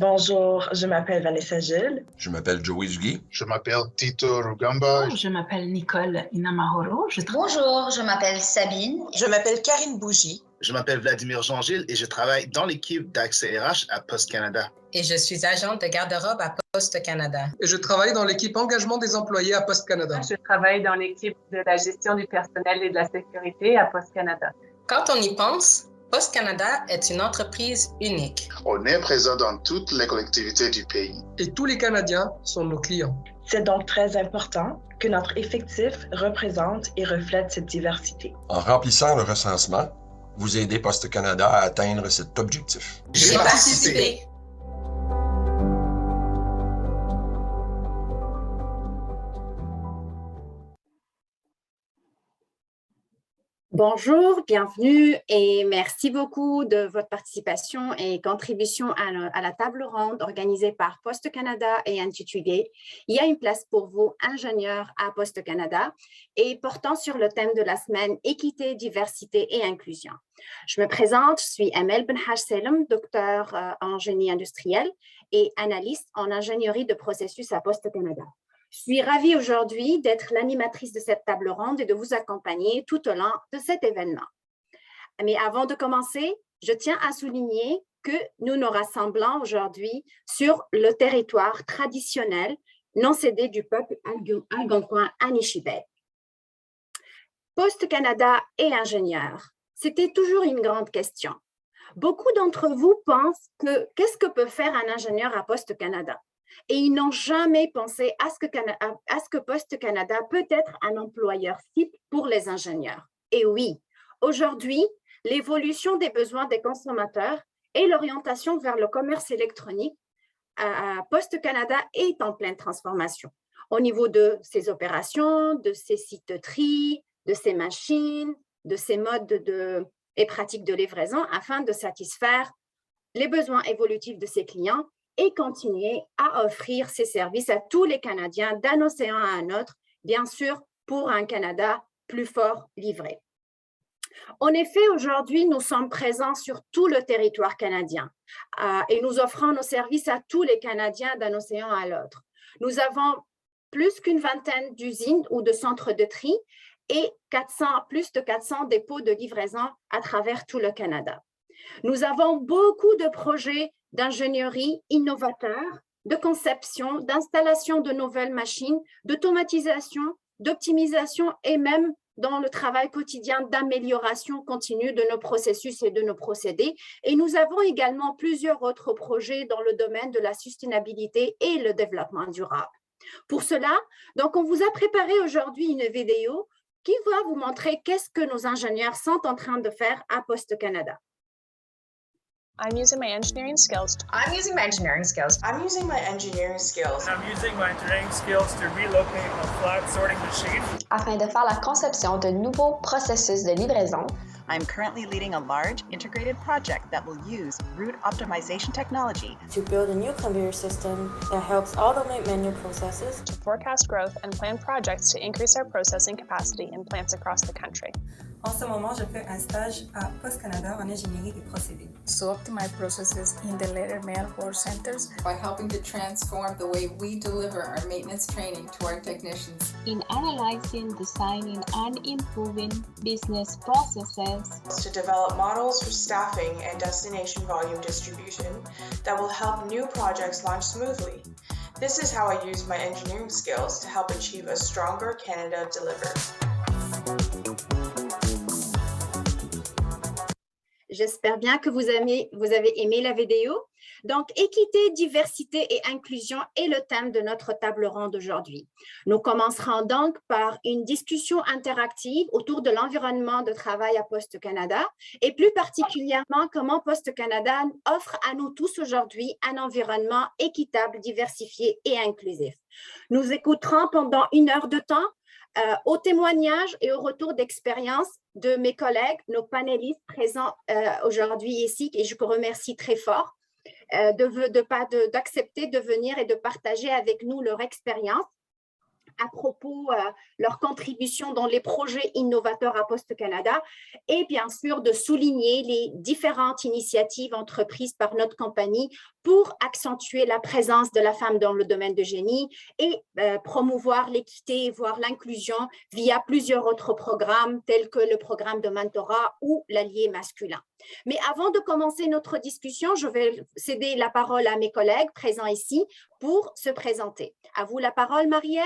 Bonjour, je m'appelle Vanessa Gilles. Je m'appelle Joey Duguay. Je m'appelle Tito Rugamba. Je m'appelle Nicole Inamahoro. Bonjour, je m'appelle Sabine. Je m'appelle Karine Bougie. Je m'appelle Vladimir Jean-Gilles et je travaille dans l'équipe d'accès RH à Poste Canada. Et je suis agente de garde-robe à Poste Canada. Et je travaille dans l'équipe engagement des employés à Poste Canada. Je travaille dans l'équipe de la gestion du personnel et de la sécurité à Poste Canada. Quand on y pense, Poste Canada est une entreprise unique. On est présent dans toutes les collectivités du pays. Et tous les Canadiens sont nos clients. C'est donc très important que notre effectif représente et reflète cette diversité. En remplissant le recensement, vous aidez Poste Canada à atteindre cet objectif. J'ai participé. Bonjour, bienvenue et merci beaucoup de votre participation et contribution à la table ronde organisée par Poste Canada et intitulée « Il y a une place pour vous, ingénieurs à Poste Canada » et portant sur le thème de la semaine « Équité, diversité et inclusion ». Je me présente, je suis Amel Benhaj Selem, docteur en génie industriel et analyste en ingénierie de processus à Poste Canada. Je suis ravie aujourd'hui d'être l'animatrice de cette table ronde et de vous accompagner tout au long de cet événement. Mais avant de commencer, je tiens à souligner que nous nous rassemblons aujourd'hui sur le territoire traditionnel non cédé du peuple algonquin Anishinaabe. Poste Canada et ingénieur, c'était toujours une grande question. Beaucoup d'entre vous pensent que qu'est-ce que peut faire un ingénieur à Poste Canada? Et ils n'ont jamais pensé à ce que Poste Canada peut être un employeur cible pour les ingénieurs. Et oui, aujourd'hui, l'évolution des besoins des consommateurs et l'orientation vers le commerce électronique à Poste Canada est en pleine transformation au niveau de ses opérations, de ses sites de tri, de ses machines, de ses modes et pratiques de livraison afin de satisfaire les besoins évolutifs de ses clients et continuer à offrir ces services à tous les Canadiens d'un océan à un autre, bien sûr, pour un Canada plus fort livré. En effet, aujourd'hui, nous sommes présents sur tout le territoire canadien et nous offrons nos services à tous les Canadiens d'un océan à l'autre. Nous avons plus qu'une vingtaine d'usines ou de centres de tri et plus de 400 dépôts de livraison à travers tout le Canada. Nous avons beaucoup de projets d'ingénierie innovateurs, de conception, d'installation de nouvelles machines, d'automatisation, d'optimisation et même dans le travail quotidien d'amélioration continue de nos processus et de nos procédés. Et nous avons également plusieurs autres projets dans le domaine de la sustainabilité et le développement durable. Pour cela, donc, on vous a préparé aujourd'hui une vidéo qui va vous montrer qu'est-ce que nos ingénieurs sont en train de faire à Poste Canada. I'm using my engineering skills. I'm using my engineering skills. I'm using my engineering skills. I'm using my engineering skills to relocate a flat sorting machine. Afin de faire la conception de nouveaux processus de livraison. I'm currently leading a large integrated project that will use route optimization technology to build a new conveyor system that helps automate menu processes, to forecast growth and plan projects to increase our processing capacity in plants across the country. En ce moment, je fais un stage à Poste Canada en ingénierie des procédés. To optimize processes in the letter mail for centers by helping to transform the way we deliver our maintenance training to our technicians. In analyzing, designing, and improving business processes. To develop models for staffing and destination volume distribution that will help new projects launch smoothly. This is how I use my engineering skills to help achieve a stronger Canada deliver. J'espère bien que vous avez aimé la vidéo. Donc, équité, diversité et inclusion est le thème de notre table ronde d'aujourd'hui. Nous commencerons donc par une discussion interactive autour de l'environnement de travail à Poste Canada et plus particulièrement comment Poste Canada offre à nous tous aujourd'hui un environnement équitable, diversifié et inclusif. Nous écouterons pendant 1 heure de temps au témoignage et au retour d'expérience de mes collègues, nos panélistes présents aujourd'hui ici, et je vous remercie très fort d'accepter de venir et de partager avec nous leur expérience. à propos de leur contribution dans les projets innovateurs à Poste Canada et bien sûr de souligner les différentes initiatives entreprises par notre compagnie pour accentuer la présence de la femme dans le domaine de génie et promouvoir l'équité, voire l'inclusion via plusieurs autres programmes tels que le programme de mentorat ou l'allié masculin. Mais avant de commencer notre discussion, je vais céder la parole à mes collègues présents ici pour se présenter. À vous la parole, Marie-Ève.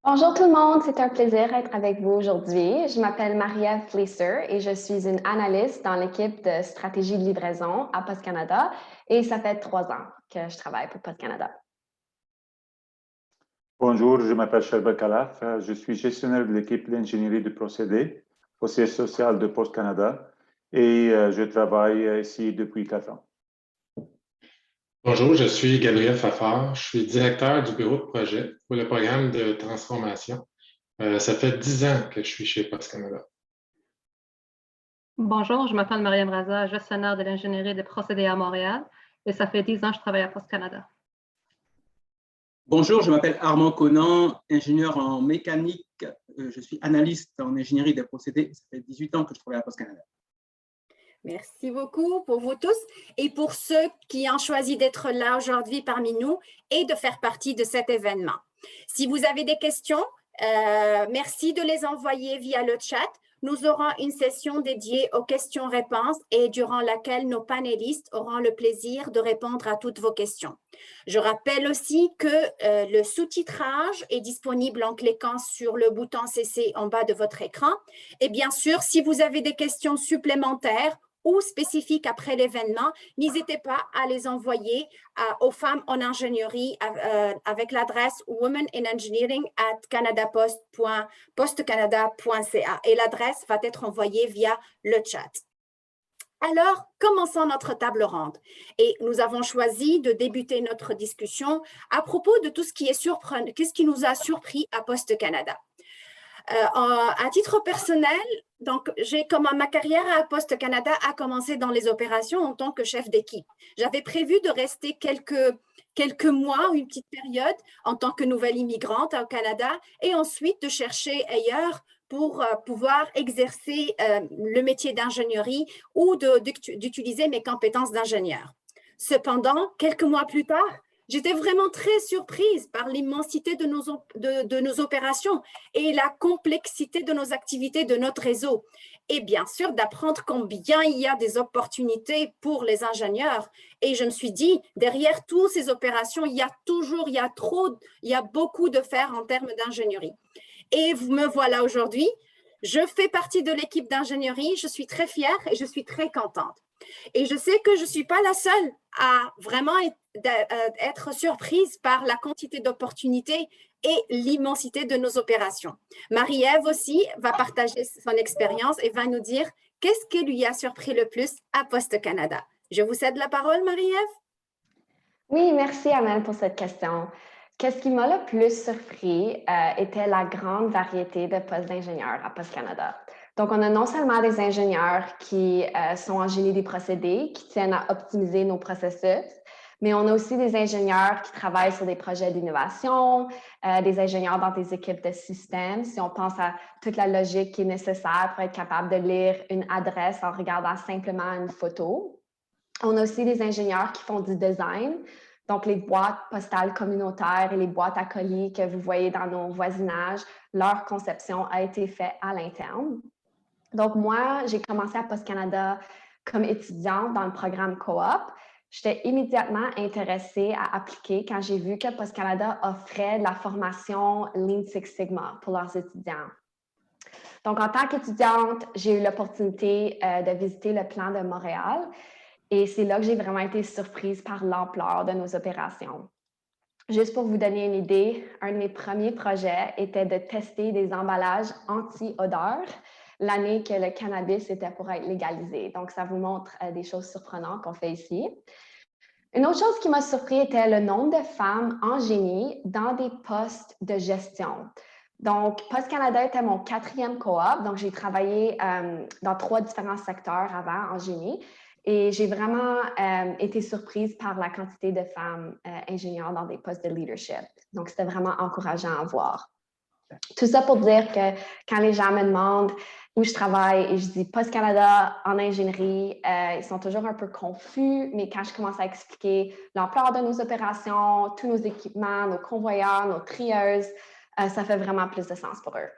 Bonjour tout le monde, c'est un plaisir d'être avec vous aujourd'hui. Je m'appelle Marie-Ève Fleisser et je suis une analyste dans l'équipe de stratégie de livraison à Poste Canada et ça fait 3 ans que je travaille pour Poste Canada. Bonjour, je m'appelle Sherbet Kalaf, je suis gestionnaire de l'équipe d'ingénierie de procédés au siège social de Poste Canada et je travaille ici depuis 4 ans. Bonjour, je suis Gabriel Fafard, je suis directeur du bureau de projet pour le programme de transformation. Ça fait 10 ans que je suis chez Poste Canada. Bonjour, je m'appelle Mariam Raza, gestionnaire de l'ingénierie des procédés à Montréal et ça fait 10 ans que je travaille à Poste Canada. Bonjour, je m'appelle Armand Conan, ingénieur en mécanique. Je suis analyste en ingénierie des procédés. Ça fait 18 ans que je travaille à Poste Canada. Merci beaucoup pour vous tous et pour ceux qui ont choisi d'être là aujourd'hui parmi nous et de faire partie de cet événement. Si vous avez des questions, merci de les envoyer via le chat. Nous aurons une session dédiée aux questions-réponses et durant laquelle nos panélistes auront le plaisir de répondre à toutes vos questions. Je rappelle aussi que le sous-titrage est disponible en cliquant sur le bouton CC en bas de votre écran. Et bien sûr, si vous avez des questions supplémentaires ou spécifiques après l'événement, n'hésitez pas à les envoyer aux femmes en ingénierie avec l'adresse womenenengineering@canadapost.postcanada.ca et l'adresse va être envoyée via le chat. Alors, commençons notre table ronde. Et nous avons choisi de débuter notre discussion à propos de tout ce qui est surprenant, qu'est-ce qui nous a surpris à Poste Canada. À titre personnel, donc j'ai comme ma carrière à Poste Canada a commencé dans les opérations en tant que chef d'équipe. J'avais prévu de rester quelques mois, une petite période en tant que nouvelle immigrante au Canada et ensuite de chercher ailleurs pour pouvoir exercer le métier d'ingénierie ou d'utiliser mes compétences d'ingénieur. Cependant, quelques mois plus tard, j'étais vraiment très surprise par l'immensité de nos opérations et la complexité de nos activités, de notre réseau. Et bien sûr, d'apprendre combien il y a des opportunités pour les ingénieurs. Et je me suis dit, derrière toutes ces opérations, il y a beaucoup de faire en termes d'ingénierie. Et vous me voilà aujourd'hui. Je fais partie de l'équipe d'ingénierie. Je suis très fière et je suis très contente. Et je sais que je ne suis pas la seule à vraiment être surprise par la quantité d'opportunités et l'immensité de nos opérations. Marie-Ève aussi va partager son expérience et va nous dire qu'est-ce qui lui a surpris le plus à Poste Canada. Je vous cède la parole, Marie-Ève. Oui, merci Amel pour cette question. Qu'est-ce qui m'a le plus surpris était la grande variété de postes d'ingénieurs à Poste Canada. Donc, on a non seulement des ingénieurs qui sont en génie des procédés, qui tiennent à optimiser nos processus, mais on a aussi des ingénieurs qui travaillent sur des projets d'innovation, des ingénieurs dans des équipes de systèmes, si on pense à toute la logique qui est nécessaire pour être capable de lire une adresse en regardant simplement une photo. On a aussi des ingénieurs qui font du design, donc les boîtes postales communautaires et les boîtes à colis que vous voyez dans nos voisinages, leur conception a été faite à l'interne. Donc, moi, j'ai commencé à Poste Canada comme étudiante dans le programme Coop. J'étais immédiatement intéressée à appliquer quand j'ai vu que Poste Canada offrait de la formation Lean Six Sigma pour leurs étudiants. Donc, en tant qu'étudiante, j'ai eu l'opportunité de visiter le plan de Montréal et c'est là que j'ai vraiment été surprise par l'ampleur de nos opérations. Juste pour vous donner une idée, un de mes premiers projets était de tester des emballages anti-odeur l'année que le cannabis était pour être légalisé. Donc, ça vous montre des choses surprenantes qu'on fait ici. Une autre chose qui m'a surpris était le nombre de femmes en génie dans des postes de gestion. Donc, Poste Canada était mon 4e coop, donc j'ai travaillé dans 3 différents secteurs avant en génie. Et j'ai vraiment été surprise par la quantité de femmes ingénieurs dans des postes de leadership. Donc, c'était vraiment encourageant à voir. Tout ça pour dire que quand les gens me demandent où je travaille et je dis Poste Canada en ingénierie, ils sont toujours un peu confus, mais quand je commence à expliquer l'ampleur de nos opérations, tous nos équipements, nos convoyeurs, nos trieuses, ça fait vraiment plus de sens pour eux.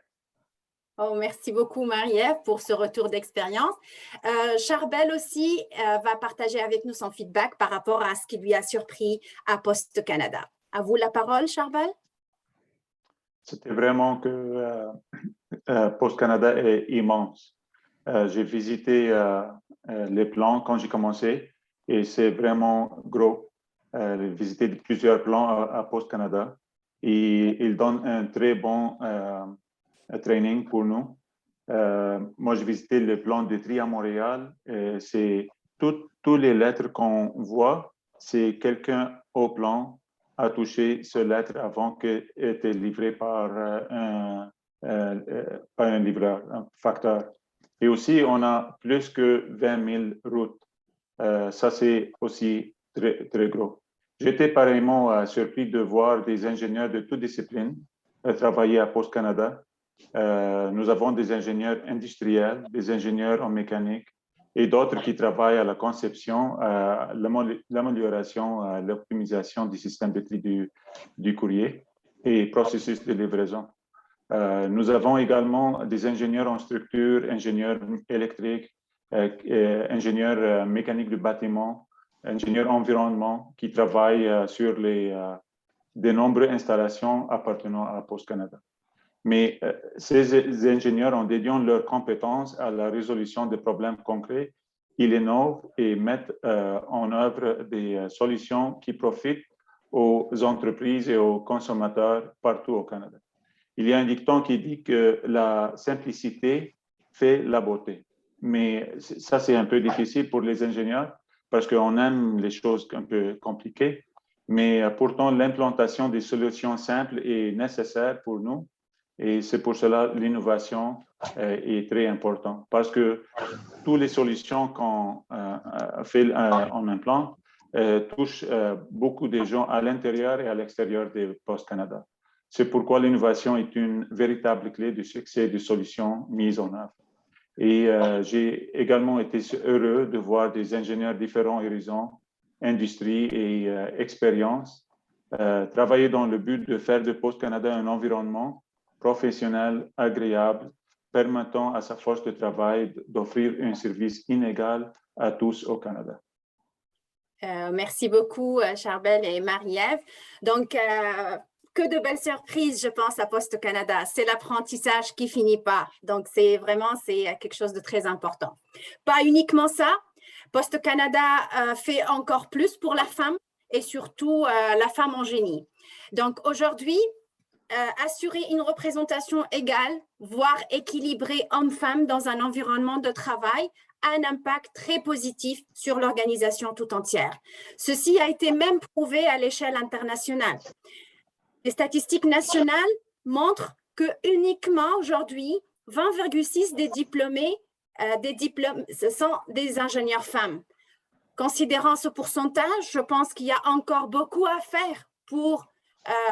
Oh, merci beaucoup, Marie-Ève, pour ce retour d'expérience. Charbel aussi va partager avec nous son feedback par rapport à ce qui lui a surpris à Poste Canada. À vous la parole, Charbel. C'était vraiment que Poste Canada est immense. J'ai visité les plans quand j'ai commencé et c'est vraiment gros. J'ai visité plusieurs plans à Poste Canada et ils donnent un très bon training pour nous. Moi, j'ai visité le plan de tri à Montréal. C'est toutes les lettres qu'on voit, c'est quelqu'un au plan a touché ce lettre avant qu'elle était livrée par un livreur, un facteur. Et aussi, on a plus que 20 000 routes. Ça, c'est aussi très, très gros. J'étais pareillement surpris de voir des ingénieurs de toutes disciplines travailler à Poste Canada. Nous avons des ingénieurs industriels, des ingénieurs en mécanique et d'autres qui travaillent à la conception, l'amélioration, l'optimisation du système de tri du courrier et processus de livraison. Nous avons également des ingénieurs en structure, ingénieurs électriques, ingénieurs mécaniques du bâtiment, ingénieurs environnement qui travaillent sur de nombreuses installations appartenant à Poste Canada. Mais ces ingénieurs, en dédiant leurs compétences à la résolution des problèmes concrets, ils innovent et mettent en œuvre des solutions qui profitent aux entreprises et aux consommateurs partout au Canada. Il y a un dicton qui dit que la simplicité fait la beauté. Mais ça, c'est un peu difficile pour les ingénieurs parce qu'on aime les choses un peu compliquées. Mais pourtant, l'implantation des solutions simples est nécessaire pour nous. Et c'est pour cela que l'innovation est très importante. Parce que toutes les solutions qu'on on implante touchent beaucoup de gens à l'intérieur et à l'extérieur de Poste Canada. C'est pourquoi l'innovation est une véritable clé du succès des solutions mises en œuvre. Et j'ai également été heureux de voir des ingénieurs différents horizons, industrie et expérience, travailler dans le but de faire de Poste Canada un environnement professionnel, agréable, permettant à sa force de travail d'offrir un service inégal à tous au Canada. Merci beaucoup, Charbel et Marie-Ève. Donc, que de belles surprises, je pense, à Poste Canada. C'est l'apprentissage qui finit pas. Donc, c'est quelque chose de très important. Pas uniquement ça, Poste Canada fait encore plus pour la femme et surtout la femme en génie. Donc, aujourd'hui, assurer une représentation égale, voire équilibrée homme-femme dans un environnement de travail a un impact très positif sur l'organisation tout entière. Ceci a été même prouvé à l'échelle internationale. Les statistiques nationales montrent que uniquement aujourd'hui, 20,6% des diplômés sont des ingénieurs femmes. Considérant ce pourcentage, je pense qu'il y a encore beaucoup à faire pour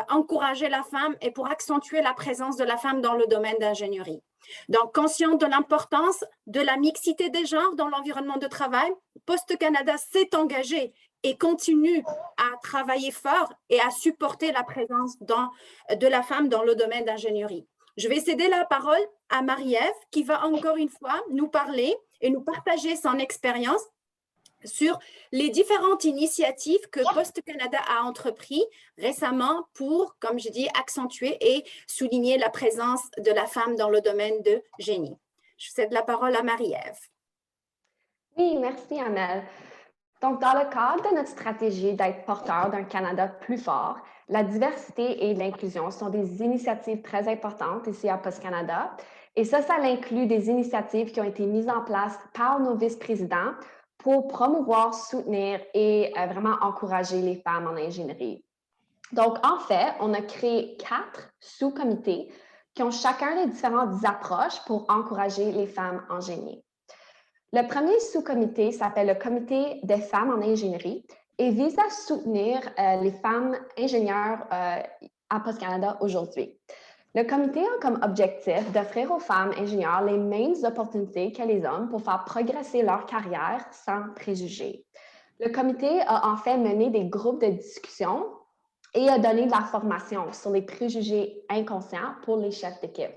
encourager la femme et pour accentuer la présence de la femme dans le domaine d'ingénierie. Donc, conscient de l'importance de la mixité des genres dans l'environnement de travail, Poste Canada s'est engagé et continue à travailler fort et à supporter la présence de la femme dans le domaine d'ingénierie. Je vais céder la parole à Marie-Ève qui va encore une fois nous parler et nous partager son expérience sur les différentes initiatives que Poste Canada a entreprises récemment pour, comme je dis, accentuer et souligner la présence de la femme dans le domaine de génie. Je cède la parole à Marie-Ève. Oui, merci Amel. Donc, dans le cadre de notre stratégie d'être porteur d'un Canada plus fort, la diversité et l'inclusion sont des initiatives très importantes ici à Poste Canada. Et ça inclut des initiatives qui ont été mises en place par nos vice-présidents pour promouvoir, soutenir et vraiment encourager les femmes en ingénierie. Donc, en fait, on a créé 4 sous-comités qui ont chacun des différentes approches pour encourager les femmes en génie. Le premier sous-comité s'appelle le Comité des femmes en ingénierie et vise à soutenir les femmes ingénieures à Post Canada aujourd'hui. Le comité a comme objectif d'offrir aux femmes ingénieures les mêmes opportunités que les hommes pour faire progresser leur carrière sans préjugés. Le comité a en fait mené des groupes de discussion et a donné de la formation sur les préjugés inconscients pour les chefs d'équipe.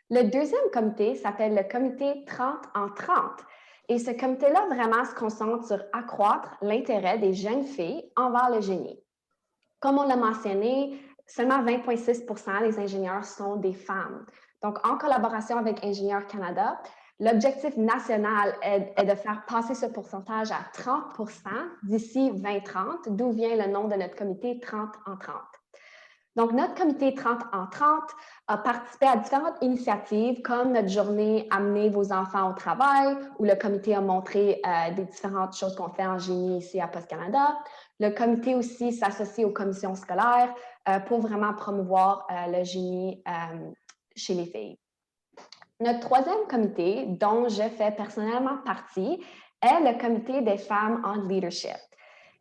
Le deuxième comité s'appelle le comité 30 en 30 et ce comité-là vraiment se concentre sur accroître l'intérêt des jeunes filles envers le génie. Comme on l'a mentionné, seulement 20,6% des ingénieurs sont des femmes. Donc, en collaboration avec Ingénieurs Canada, l'objectif national est de faire passer ce pourcentage à 30% d'ici 2030, d'où vient le nom de notre comité 30 en 30. Donc, notre comité 30 en 30 a participé à différentes initiatives comme notre journée Amenez vos enfants au travail, où le comité a montré des différentes choses qu'on fait en génie ici à Post Canada. Le comité aussi s'associe aux commissions scolaires pour vraiment promouvoir le génie chez les filles. Notre troisième comité, dont je fais personnellement partie, est le comité des femmes en leadership.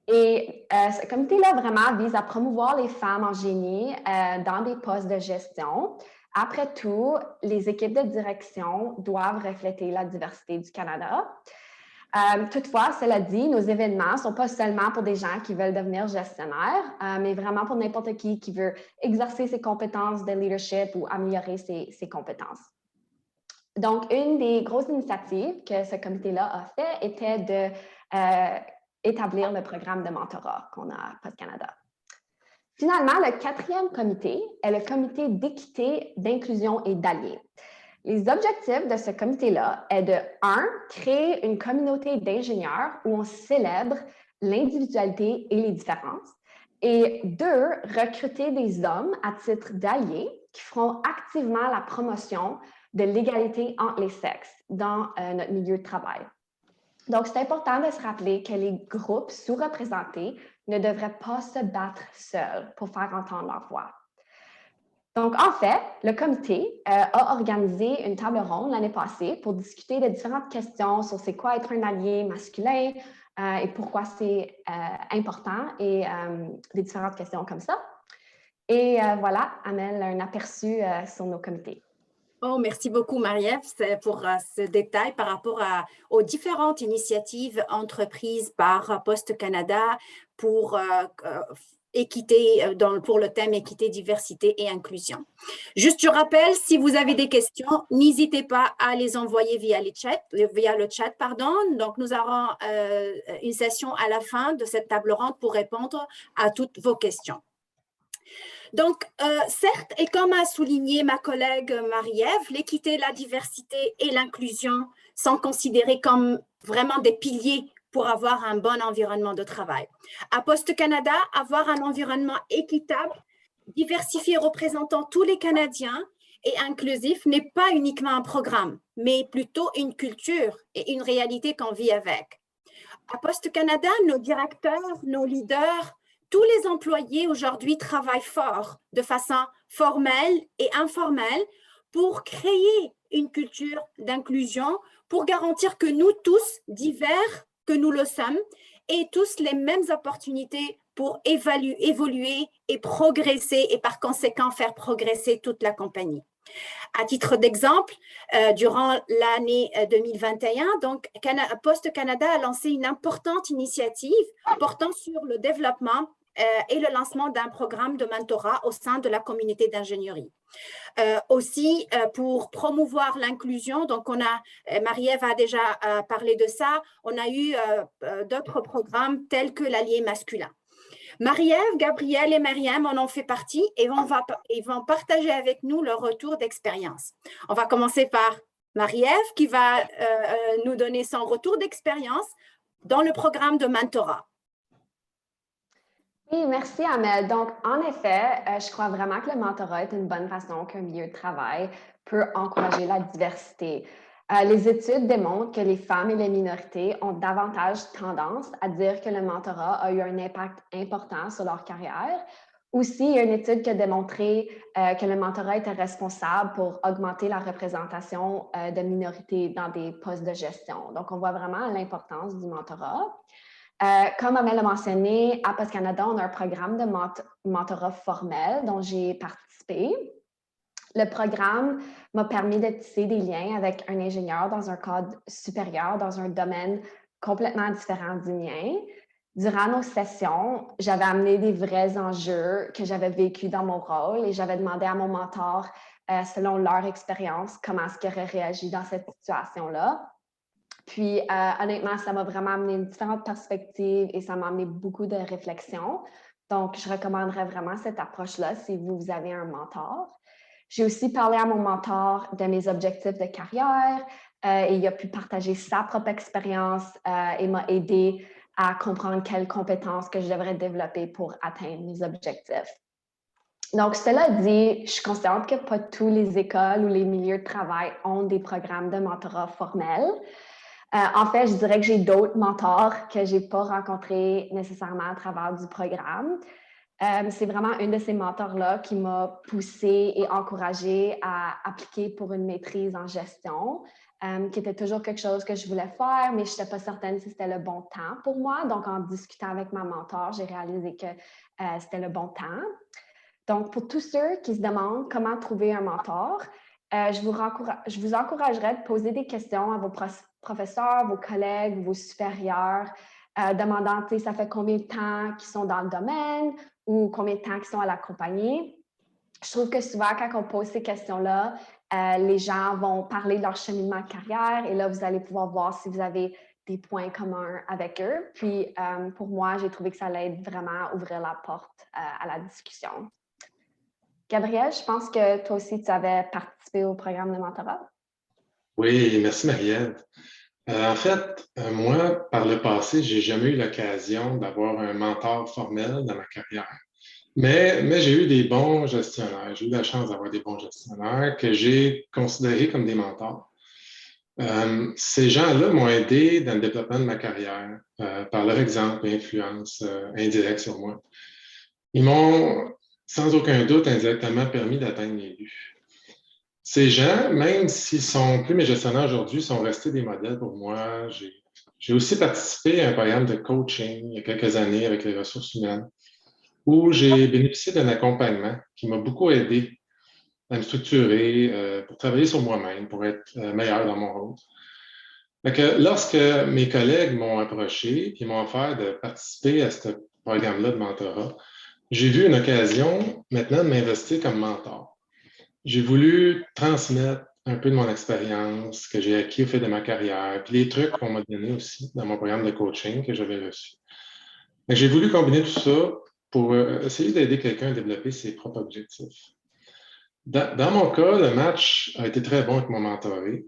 Et ce comité-là vraiment vise à promouvoir les femmes en génie dans des postes de gestion. Après tout, les équipes de direction doivent refléter la diversité du Canada. Toutefois, cela dit, nos événements ne sont pas seulement pour des gens qui veulent devenir gestionnaires, mais vraiment pour n'importe qui veut exercer ses compétences de leadership ou améliorer ses compétences. Donc, une des grosses initiatives que ce comité-là a fait était d'établir le programme de mentorat qu'on a à Post Canada. Finalement, le quatrième comité est le comité d'équité, d'inclusion et d'alliés. Les objectifs de ce comité-là est de 1. Créer une communauté d'ingénieurs où on célèbre l'individualité et les différences, et 2. Recruter des hommes à titre d'alliés qui feront activement la promotion de l'égalité entre les sexes dans notre milieu de travail. Donc, c'est important de se rappeler que les groupes sous-représentés ne devraient pas se battre seuls pour faire entendre leur voix. Donc, en fait, le comité a organisé une table ronde l'année passée pour discuter de différentes questions sur c'est quoi être un allié masculin et pourquoi c'est important et des différentes questions comme ça. Et voilà, Amel, un aperçu sur nos comités. Oh, merci beaucoup, Marie-Ève, pour ce détail par rapport aux différentes initiatives entreprises par Post Canada pour équité, pour le thème équité, diversité et inclusion. Juste, je rappelle, si vous avez des questions, n'hésitez pas à les envoyer via le chat. Donc, nous aurons une session à la fin de cette table ronde pour répondre à toutes vos questions. Donc, certes, et comme a souligné ma collègue Marie-Ève, l'équité, la diversité et l'inclusion sont considérés comme vraiment des piliers pour avoir un bon environnement de travail. À Post Canada, avoir un environnement équitable, diversifié représentant tous les Canadiens et inclusif n'est pas uniquement un programme, mais plutôt une culture et une réalité qu'on vit avec. À Post Canada, nos directeurs, nos leaders, tous les employés aujourd'hui travaillent fort, de façon formelle et informelle, pour créer une culture d'inclusion, pour garantir que nous tous, divers que nous le sommes, aient tous les mêmes opportunités pour évoluer et progresser et par conséquent faire progresser toute la compagnie. À titre d'exemple, durant l'année 2021, donc, Post Canada a lancé une importante initiative portant sur le développement et le lancement d'un programme de mentorat au sein de la communauté d'ingénierie. Aussi, pour promouvoir l'inclusion, donc Marie-Ève a déjà parlé de ça, on a eu d'autres programmes tels que l'allié masculin. Marie-Ève, Gabrielle et Myriam en ont fait partie et vont partager avec nous leur retour d'expérience. On va commencer par Marie-Ève qui va nous donner son retour d'expérience dans le programme de mentorat. Oui, merci Amel. Donc, en effet, je crois vraiment que le mentorat est une bonne façon qu'un milieu de travail peut encourager la diversité. Les études démontrent que les femmes et les minorités ont davantage tendance à dire que le mentorat a eu un impact important sur leur carrière Aussi, il y a une étude qui a démontré que le mentorat était responsable pour augmenter la représentation de minorités dans des postes de gestion. Donc, on voit vraiment l'importance du mentorat. Comme Amel l'a mentionné, à Poste Canada, on a un programme de mentorat formel dont j'ai participé. Le programme m'a permis de tisser des liens avec un ingénieur dans un cadre supérieur, dans un domaine complètement différent du mien. Durant nos sessions, j'avais amené des vrais enjeux que j'avais vécus dans mon rôle et j'avais demandé à mon mentor, selon leur expérience, comment est-ce qu'ils auraient réagi dans cette situation-là. Puis, honnêtement, ça m'a vraiment amené une différente perspective et ça m'a amené beaucoup de réflexion. Donc, je recommanderais vraiment cette approche-là si vous avez un mentor. J'ai aussi parlé à mon mentor de mes objectifs de carrière et il a pu partager sa propre expérience et m'a aidé à comprendre quelles compétences que je devrais développer pour atteindre mes objectifs. Donc, cela dit, je suis consciente que pas toutes les écoles ou les milieux de travail ont des programmes de mentorat formels. En fait, je dirais que j'ai d'autres mentors que je n'ai pas rencontrés nécessairement à travers du programme. C'est vraiment une de ces mentors-là qui m'a poussée et encouragée à appliquer pour une maîtrise en gestion, qui était toujours quelque chose que je voulais faire, mais je n'étais pas certaine si c'était le bon temps pour moi. Donc, en discutant avec ma mentor, j'ai réalisé que c'était le bon temps. Donc, pour tous ceux qui se demandent comment trouver un mentor, je vous encouragerais de poser des questions à vos professeurs, vos collègues, vos supérieurs, demandant, tu sais, ça fait combien de temps qu'ils sont dans le domaine ou combien de temps qu'ils sont à la compagnie. Je trouve que souvent, quand on pose ces questions-là, les gens vont parler de leur cheminement de carrière et là, vous allez pouvoir voir si vous avez des points communs avec eux. Puis, pour moi, j'ai trouvé que ça allait vraiment ouvrir la porte à la discussion. Gabriel, je pense que toi aussi, tu avais participé au programme de mentorat. Oui, merci Marielle. En fait, moi, par le passé, je n'ai jamais eu l'occasion d'avoir un mentor formel dans ma carrière. Mais j'ai eu des bons gestionnaires. J'ai eu la chance d'avoir des bons gestionnaires que j'ai considérés comme des mentors. Ces gens-là m'ont aidé dans le développement de ma carrière par leur exemple et influence indirecte sur moi. Ils m'ont, sans aucun doute, indirectement permis d'atteindre mes buts. Ces gens, même s'ils sont plus mes gestionnaires aujourd'hui, sont restés des modèles pour moi. J'ai aussi participé à un programme de coaching il y a quelques années avec les ressources humaines où j'ai bénéficié d'un accompagnement qui m'a beaucoup aidé à me structurer pour travailler sur moi-même, pour être meilleur dans mon rôle. Donc, lorsque mes collègues m'ont approché et m'ont offert de participer à ce programme-là de mentorat, j'ai vu une occasion maintenant de m'investir comme mentor. J'ai voulu transmettre un peu de mon expérience que j'ai acquis au fait de ma carrière, puis les trucs qu'on m'a donnés aussi dans mon programme de coaching que j'avais reçu. J'ai voulu combiner tout ça pour essayer d'aider quelqu'un à développer ses propres objectifs. Dans mon cas, le match a été très bon avec mon mentoré.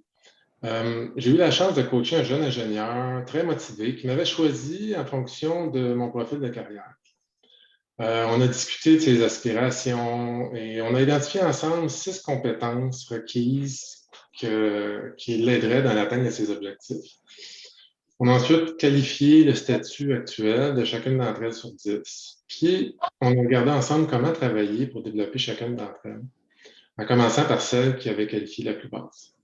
J'ai eu la chance de coacher un jeune ingénieur très motivé qui m'avait choisi en fonction de mon profil de carrière. On a discuté de ses aspirations et on a identifié ensemble 6 compétences requises qui l'aideraient dans l'atteinte de ses objectifs. On a ensuite qualifié le statut actuel de chacune d'entre elles sur 10. Puis, on a regardé ensemble comment travailler pour développer chacune d'entre elles, en commençant par celle qui avait qualifié la plus basse.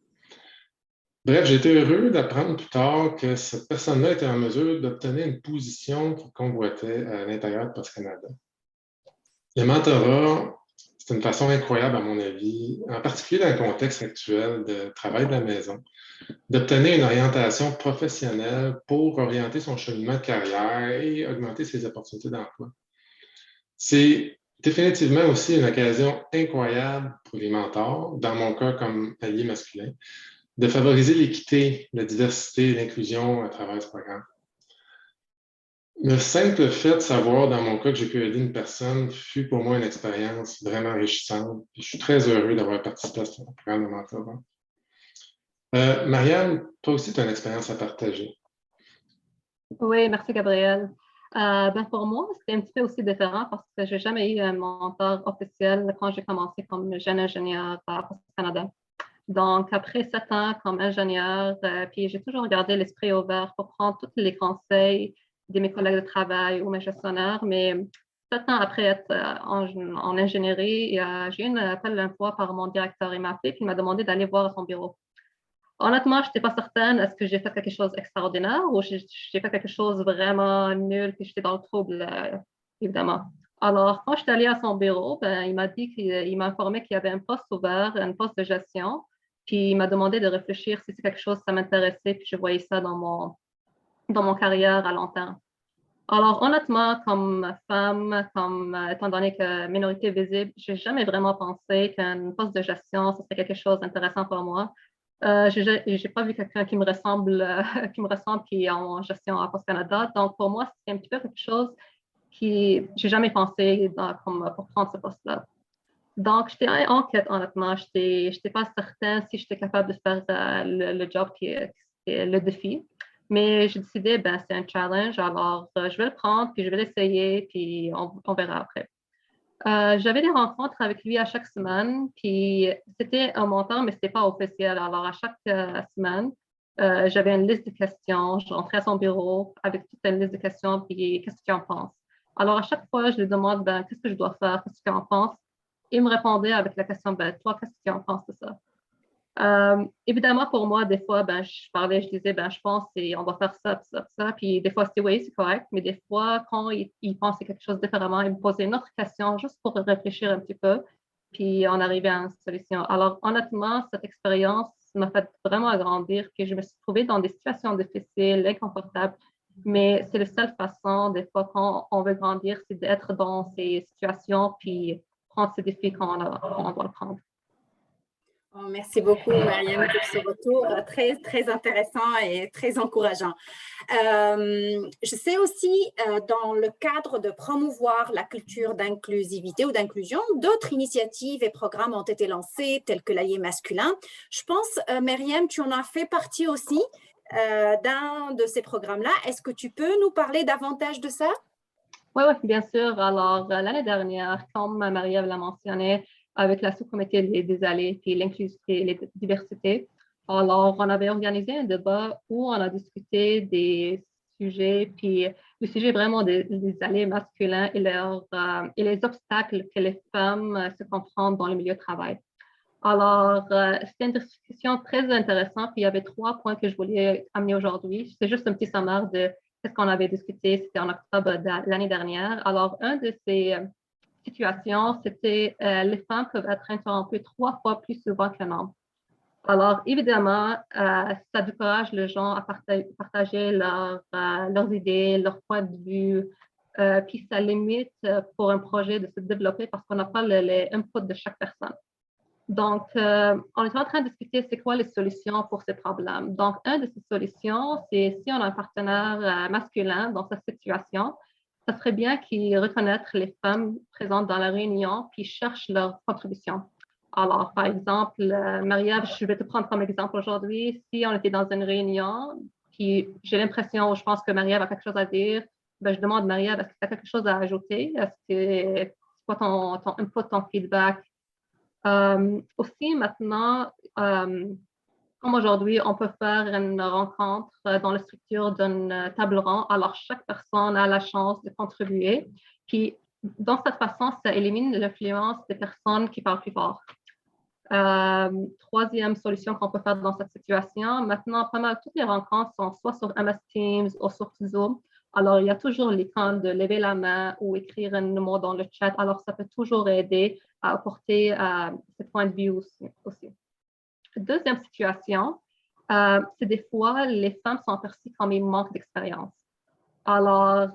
Bref, j'ai été heureux d'apprendre plus tard que cette personne-là était en mesure d'obtenir une position qu'il convoitait à l'intérieur de Poste Canada. Le mentorat, c'est une façon incroyable, à mon avis, en particulier dans le contexte actuel de travail de la maison, d'obtenir une orientation professionnelle pour orienter son cheminement de carrière et augmenter ses opportunités d'emploi. C'est définitivement aussi une occasion incroyable pour les mentors, dans mon cas comme allié masculin, de favoriser l'équité, la diversité et l'inclusion à travers ce programme. Le simple fait de savoir, dans mon cas, que j'ai pu aider une personne fut pour moi une expérience vraiment enrichissante. Je suis très heureux d'avoir participé à ce programme de mentorat. Marianne, toi aussi, tu as une expérience à partager. Oui, merci Gabriel. Pour moi, c'était un petit peu aussi différent parce que je n'ai jamais eu un mentor officiel quand j'ai commencé comme jeune ingénieur à Poste Canada. Donc, après 7 ans comme ingénieur, puis j'ai toujours gardé l'esprit ouvert pour prendre tous les conseils de mes collègues de travail ou mes gestionnaires, mais 7 ans après être en ingénierie, j'ai eu un appel une fois par mon directeur. Il m'a appelé et il m'a demandé d'aller voir à son bureau. Honnêtement, je n'étais pas certaine, est-ce que j'ai fait quelque chose d'extraordinaire ou j'ai fait quelque chose vraiment nul, que j'étais dans le trouble, évidemment. Alors, quand je suis allée à son bureau, il m'a dit qu'il m'a informé qu'il y avait un poste ouvert, un poste de gestion, puis il m'a demandé de réfléchir si c'est quelque chose ça m'intéressait, puis je voyais ça dans mon carrière à long terme. Alors, honnêtement, comme femme, étant donné que minorité visible, je n'ai jamais vraiment pensé qu'un poste de gestion, ce serait quelque chose d'intéressant pour moi. Je n'ai pas vu quelqu'un qui me ressemble, qui est en gestion à Poste Canada. Donc, pour moi, c'est un petit peu quelque chose qui j'ai jamais pensé pour prendre ce poste-là. Donc, j'étais en quête, honnêtement. Je n'étais pas certaine si j'étais capable de faire le job qui est le défi. Mais j'ai décidé, c'est un challenge, alors je vais le prendre, puis je vais l'essayer, puis on verra après. J'avais des rencontres avec lui à chaque semaine, puis c'était un mentor, mais ce n'était pas officiel. Alors, à chaque semaine, j'avais une liste de questions. Je rentrais à son bureau avec toute une liste de questions, puis qu'est-ce qu'il en pense? Alors, à chaque fois, je lui demande, qu'est-ce que je dois faire? Qu'est-ce qu'il en pense? Il me répondait avec la question, toi, qu'est-ce qu'il en pense de ça? Évidemment, pour moi, des fois, je disais, je pense qu'on doit faire ça, ça, ça. Puis des fois, c'était oui, c'est correct. Mais des fois, quand il pensait quelque chose différemment, il me posait une autre question juste pour réfléchir un petit peu. Puis on arrivait à une solution. Alors, honnêtement, cette expérience m'a fait vraiment agrandir. Puis je me suis trouvée dans des situations difficiles, inconfortables. Mais c'est la seule façon, des fois, quand on veut grandir, c'est d'être dans ces situations puis prendre ces défis quand on doit le prendre. Oh, merci beaucoup, Mariam, pour ce retour très, très intéressant et très encourageant. Je sais aussi, dans le cadre de promouvoir la culture d'inclusivité ou d'inclusion, d'autres initiatives et programmes ont été lancés, tels que l'allié masculin. Je pense, Mariam, tu en as fait partie aussi d'un de ces programmes-là. Est-ce que tu peux nous parler davantage de ça? Oui, bien sûr. Alors, l'année dernière, comme Maria l'a mentionné, avec la sous-comité des allées et l'inclusivité et la diversité. Alors, on avait organisé un débat où on a discuté des sujets, puis le sujet vraiment des allées masculins et les obstacles que les femmes se confrontent dans le milieu de travail. Alors, c'était une discussion très intéressante, puis il y avait 3 points que je voulais amener aujourd'hui. C'est juste un petit sommaire de ce qu'on avait discuté, c'était en octobre de l'année dernière. Alors, un de ces situation, c'était les femmes peuvent être interrompues 3 fois plus souvent que l'homme. Alors, évidemment, ça décourage les gens à partager leurs idées, leurs points de vue, puis ça limite pour un projet de se développer parce qu'on n'a pas les inputs de chaque personne. Donc, on est en train de discuter c'est quoi les solutions pour ces problèmes. Donc, une de ces solutions, c'est si on a un partenaire masculin dans cette situation, ça serait bien qu'ils reconnaissent les femmes présentes dans la réunion puis cherchent leur contribution. Alors, par exemple, Maria, je vais te prendre comme exemple aujourd'hui. Si on était dans une réunion, puis j'ai l'impression, je pense que Maria a quelque chose à dire, je demande Maria, est-ce que tu as quelque chose à ajouter? C'est quoi ton input, ton feedback? Aussi, maintenant, comme aujourd'hui, on peut faire une rencontre dans la structure d'une table ronde. Alors, chaque personne a la chance de contribuer. Puis, dans cette façon, ça élimine l'influence des personnes qui parlent plus fort. Troisième solution qu'on peut faire dans cette situation, maintenant, pas mal toutes les rencontres sont soit sur MS Teams ou sur Zoom. Alors, il y a toujours l'icône de lever la main ou écrire un mot dans le chat. Alors, ça peut toujours aider à apporter ce point de vue aussi. Deuxième situation, c'est des fois, les femmes sont perçues comme ils manquent d'expérience. Alors,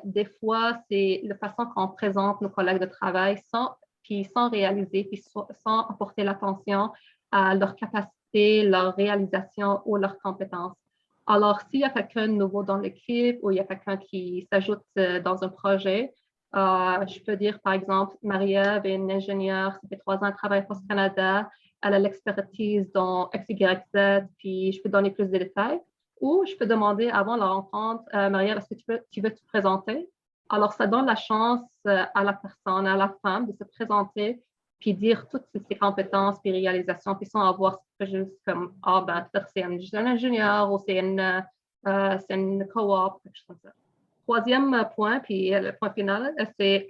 des fois, c'est la façon qu'on présente nos collègues de travail sans réaliser, puis sans apporter l'attention à leur capacité, leur réalisation ou leurs compétences. Alors, s'il y a quelqu'un de nouveau dans l'équipe ou il y a quelqu'un qui s'ajoute dans un projet, je peux dire, par exemple, Marie-Ève est une ingénieure, ça fait 3 ans qu'elle travaille à Poste Canada, elle a l'expertise dans X, Y, Z, puis je peux donner plus de détails. Ou je peux demander avant la rencontre, Marie-Ève, est-ce que tu veux te présenter? Alors, ça donne la chance à la personne, à la femme de se présenter, puis dire toutes ses compétences, puis réalisations, puis sans avoir juste comme, peut-être c'est un ingénieur ou c'est une coop, quelque chose comme ça. Troisième point, puis le point final, c'est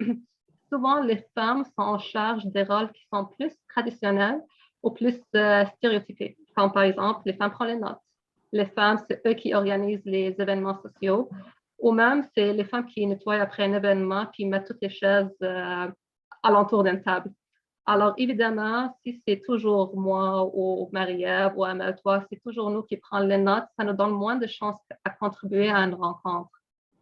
souvent les femmes sont en charge des rôles qui sont plus traditionnels ou plus stéréotypés, comme par exemple les femmes prennent les notes. Les femmes, c'est eux qui organisent les événements sociaux, ou même c'est les femmes qui nettoient après un événement puis mettent toutes les chaises alentour d'une table. Alors évidemment, si c'est toujours moi ou Marie-Ève ou Amel, toi, c'est toujours nous qui prenons les notes, ça nous donne moins de chances à contribuer à une rencontre,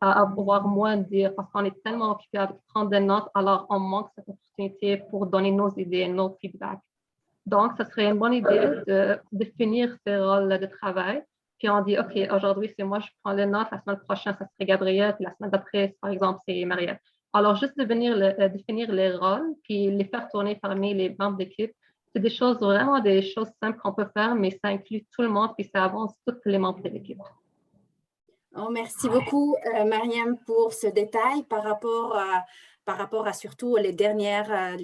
à avoir moins de dire, parce qu'on est tellement occupé à prendre des notes, alors on manque cette opportunité pour donner nos idées, nos feedbacks. Donc, ce serait une bonne idée de définir ces rôles de travail. Puis on dit, OK, aujourd'hui, c'est moi, je prends les notes. La semaine prochaine, ça serait Gabrielle. Puis la semaine d'après, par exemple, c'est Marie-Ève. Alors, juste définir les rôles, puis les faire tourner parmi les membres d'équipe, c'est des choses, vraiment des choses simples qu'on peut faire, mais ça inclut tout le monde, puis ça avance tous les membres de l'équipe. Oh, merci beaucoup, Mariam, pour ce détail par rapport à surtout les dernières,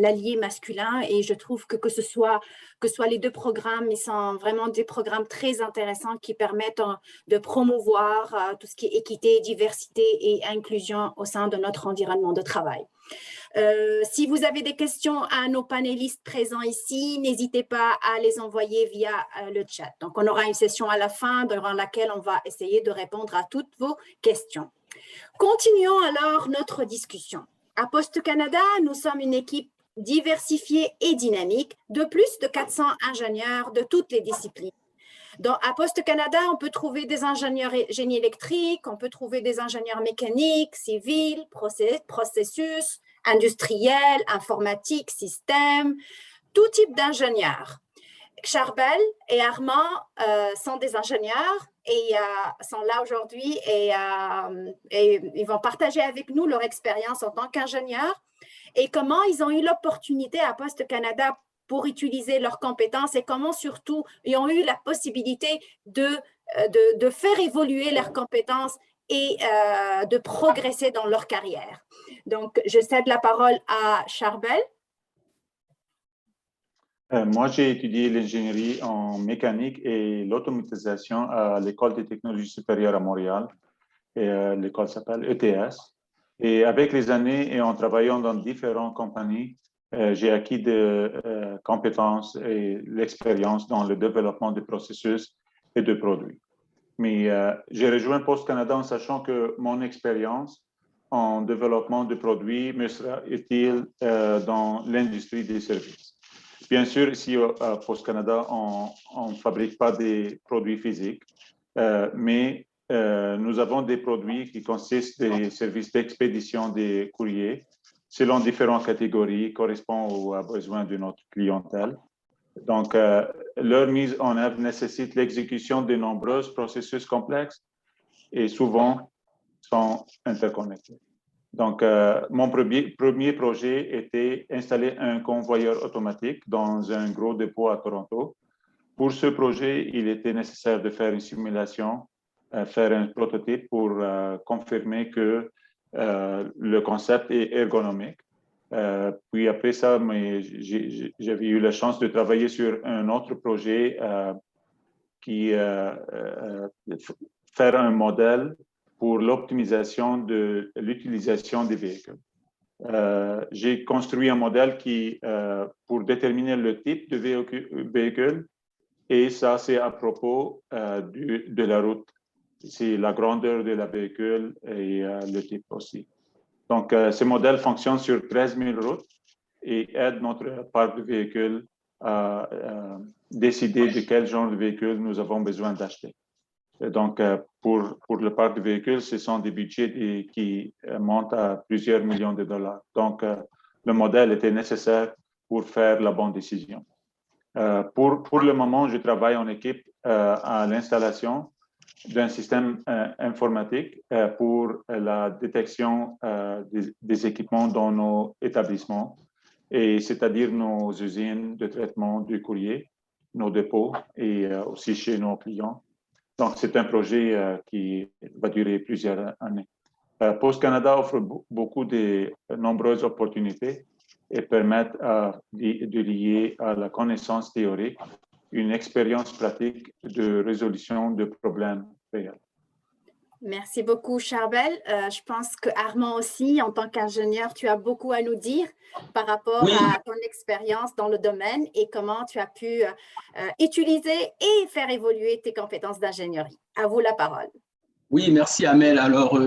l'allié masculin. Et je trouve que ce soit les deux programmes, ils sont vraiment des programmes très intéressants qui permettent de promouvoir tout ce qui est équité, diversité et inclusion au sein de notre environnement de travail. Si vous avez des questions à nos panélistes présents ici, n'hésitez pas à les envoyer via le chat. Donc, on aura une session à la fin durant laquelle on va essayer de répondre à toutes vos questions. Continuons alors notre discussion. À Poste Canada, nous sommes une équipe diversifiée et dynamique de plus de 400 ingénieurs de toutes les disciplines. À Poste Canada, on peut trouver des ingénieurs génie électrique, on peut trouver des ingénieurs mécaniques, civils, processus, industriels, informatique, système, tout type d'ingénieurs. Charbel et Armand sont des ingénieurs et sont là aujourd'hui et ils vont partager avec nous leur expérience en tant qu'ingénieurs et comment ils ont eu l'opportunité à Poste Canada pour utiliser leurs compétences et comment surtout ils ont eu la possibilité de faire évoluer leurs compétences et de progresser dans leur carrière. Donc, je cède la parole à Charbel. Moi, j'ai étudié l'ingénierie en mécanique et l'automatisation à l'École des technologies supérieures à Montréal. L'école s'appelle ETS. Et avec les années et en travaillant dans différentes compagnies, j'ai acquis des compétences et l'expérience dans le développement de processus et de produits. Mais j'ai rejoint Poste Canada en sachant que mon expérience en développement de produits me sera utile dans l'industrie des services. Bien sûr, ici à Poste Canada, on ne fabrique pas des produits physiques, mais nous avons des produits qui consistent des services d'expédition des courriers selon différentes catégories correspondant aux besoins de notre clientèle. Donc, leur mise en œuvre nécessite l'exécution de nombreux processus complexes et souvent sont interconnectés. Donc, mon premier projet était installer un convoyeur automatique dans un gros dépôt à Toronto. Pour ce projet, il était nécessaire de faire une simulation, faire un prototype pour confirmer que le concept est ergonomique. Puis après ça, j'avais eu la chance de travailler sur un autre projet qui faire un modèle pour l'optimisation de l'utilisation des véhicules. J'ai construit un modèle pour déterminer le type de véhicule et ça, c'est à propos de la route. C'est la grandeur de la véhicule et le type aussi. Donc, ce modèle fonctionne sur 13 000 routes et aide notre parc de véhicules à décider de quel genre de véhicule nous avons besoin d'acheter. Donc, pour le parc de véhicules, ce sont des budgets qui montent à plusieurs millions de dollars. Donc, le modèle était nécessaire pour faire la bonne décision. Pour le moment, je travaille en équipe à l'installation d'un système informatique pour la détection des équipements dans nos établissements, et c'est-à-dire nos usines de traitement du courrier, nos dépôts et aussi chez nos clients. Donc, c'est un projet qui va durer plusieurs années. Poste Canada offre beaucoup de nombreuses opportunités et permettent de lier à la connaissance théorique une expérience pratique de résolution de problèmes réels. Merci beaucoup, Charbel. Je pense que Armand aussi, en tant qu'ingénieur, tu as beaucoup à nous dire par rapport à ton expérience dans le domaine et comment tu as pu utiliser et faire évoluer tes compétences d'ingénierie. À vous la parole. Oui, merci Amel. Alors,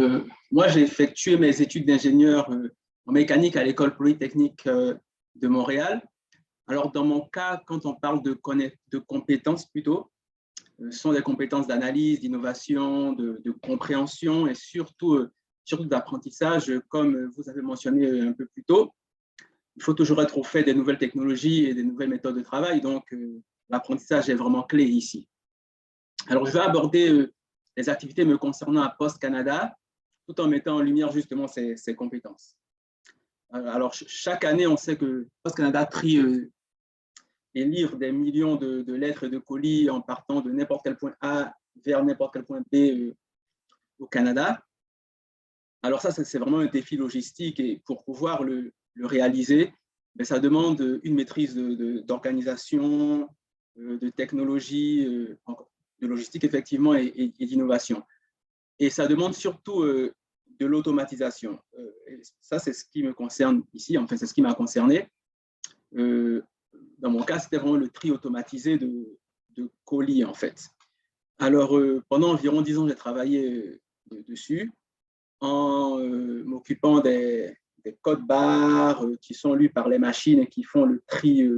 moi, j'ai effectué mes études d'ingénieur en mécanique à l'École polytechnique de Montréal. Alors, dans mon cas, quand on parle de compétences plutôt, ce sont des compétences d'analyse, d'innovation, de compréhension et surtout d'apprentissage, comme vous avez mentionné un peu plus tôt. Il faut toujours être au fait des nouvelles technologies et des nouvelles méthodes de travail, donc l'apprentissage est vraiment clé ici. Alors, je vais aborder les activités me concernant à Post Canada, tout en mettant en lumière justement ces compétences. Alors, chaque année, on sait que Post Canada trie et livre des millions de lettres et de colis en partant de n'importe quel point A vers n'importe quel point B au Canada. Alors ça, c'est vraiment un défi logistique et pour pouvoir le réaliser, ça demande une maîtrise d'organisation, de technologie, de logistique effectivement et d'innovation. Et ça demande surtout de l'automatisation. Ça, c'est ce qui me concerne ici, enfin, c'est ce qui m'a concerné. Dans mon cas, c'était vraiment le tri automatisé de colis, en fait. Alors, pendant environ 10 ans, j'ai travaillé dessus en m'occupant des codes barres qui sont lus par les machines et qui font le tri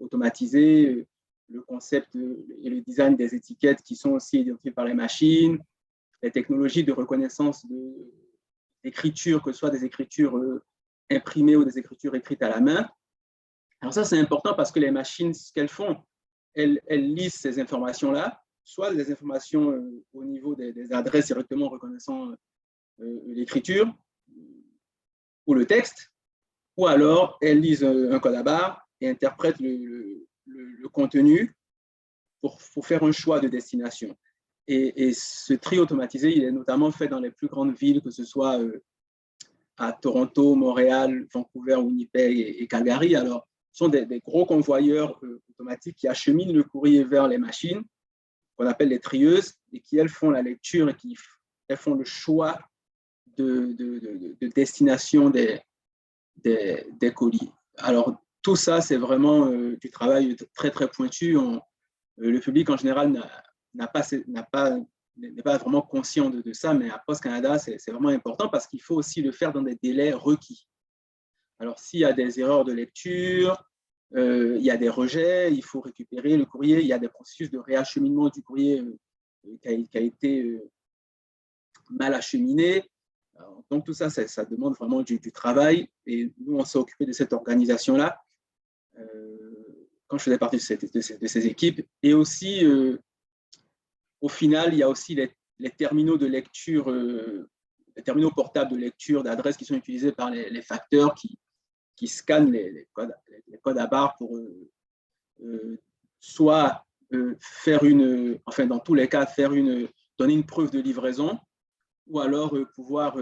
automatisé, le concept et le design des étiquettes qui sont aussi identifiées par les machines, les technologies de reconnaissance d'écriture, que ce soit des écritures imprimées ou des écritures écrites à la main. Alors ça, c'est important parce que les machines, ce qu'elles font, elles lisent ces informations-là, soit des informations au niveau des adresses directement reconnaissant l'écriture ou le texte, ou alors elles lisent un code à barres et interprètent le contenu pour faire un choix de destination. Et ce tri automatisé, il est notamment fait dans les plus grandes villes, que ce soit à Toronto, Montréal, Vancouver, Winnipeg et Calgary. Alors, ce sont des gros convoyeurs automatiques qui acheminent le courrier vers les machines, qu'on appelle les trieuses, et qui, elles, font la lecture et qui elles font le choix de destination des colis. Alors, tout ça, c'est vraiment du travail très, très pointu. Le public, en général, n'est pas vraiment conscient de ça, mais à Post Canada, c'est vraiment important parce qu'il faut aussi le faire dans des délais requis. Alors, s'il y a des erreurs de lecture, il y a des rejets, il faut récupérer le courrier, il y a des processus de réacheminement du courrier qui a été mal acheminé. Alors, donc, tout ça, ça demande vraiment du travail. Et nous, on s'est occupé de cette organisation-là quand je faisais partie de ces équipes. Et aussi, au final, il y a aussi les terminaux de lecture, les terminaux portables de lecture d'adresses qui sont utilisés par les facteurs qui scannent les codes à barres pour soit faire enfin dans tous les cas, donner une preuve de livraison, ou alors pouvoir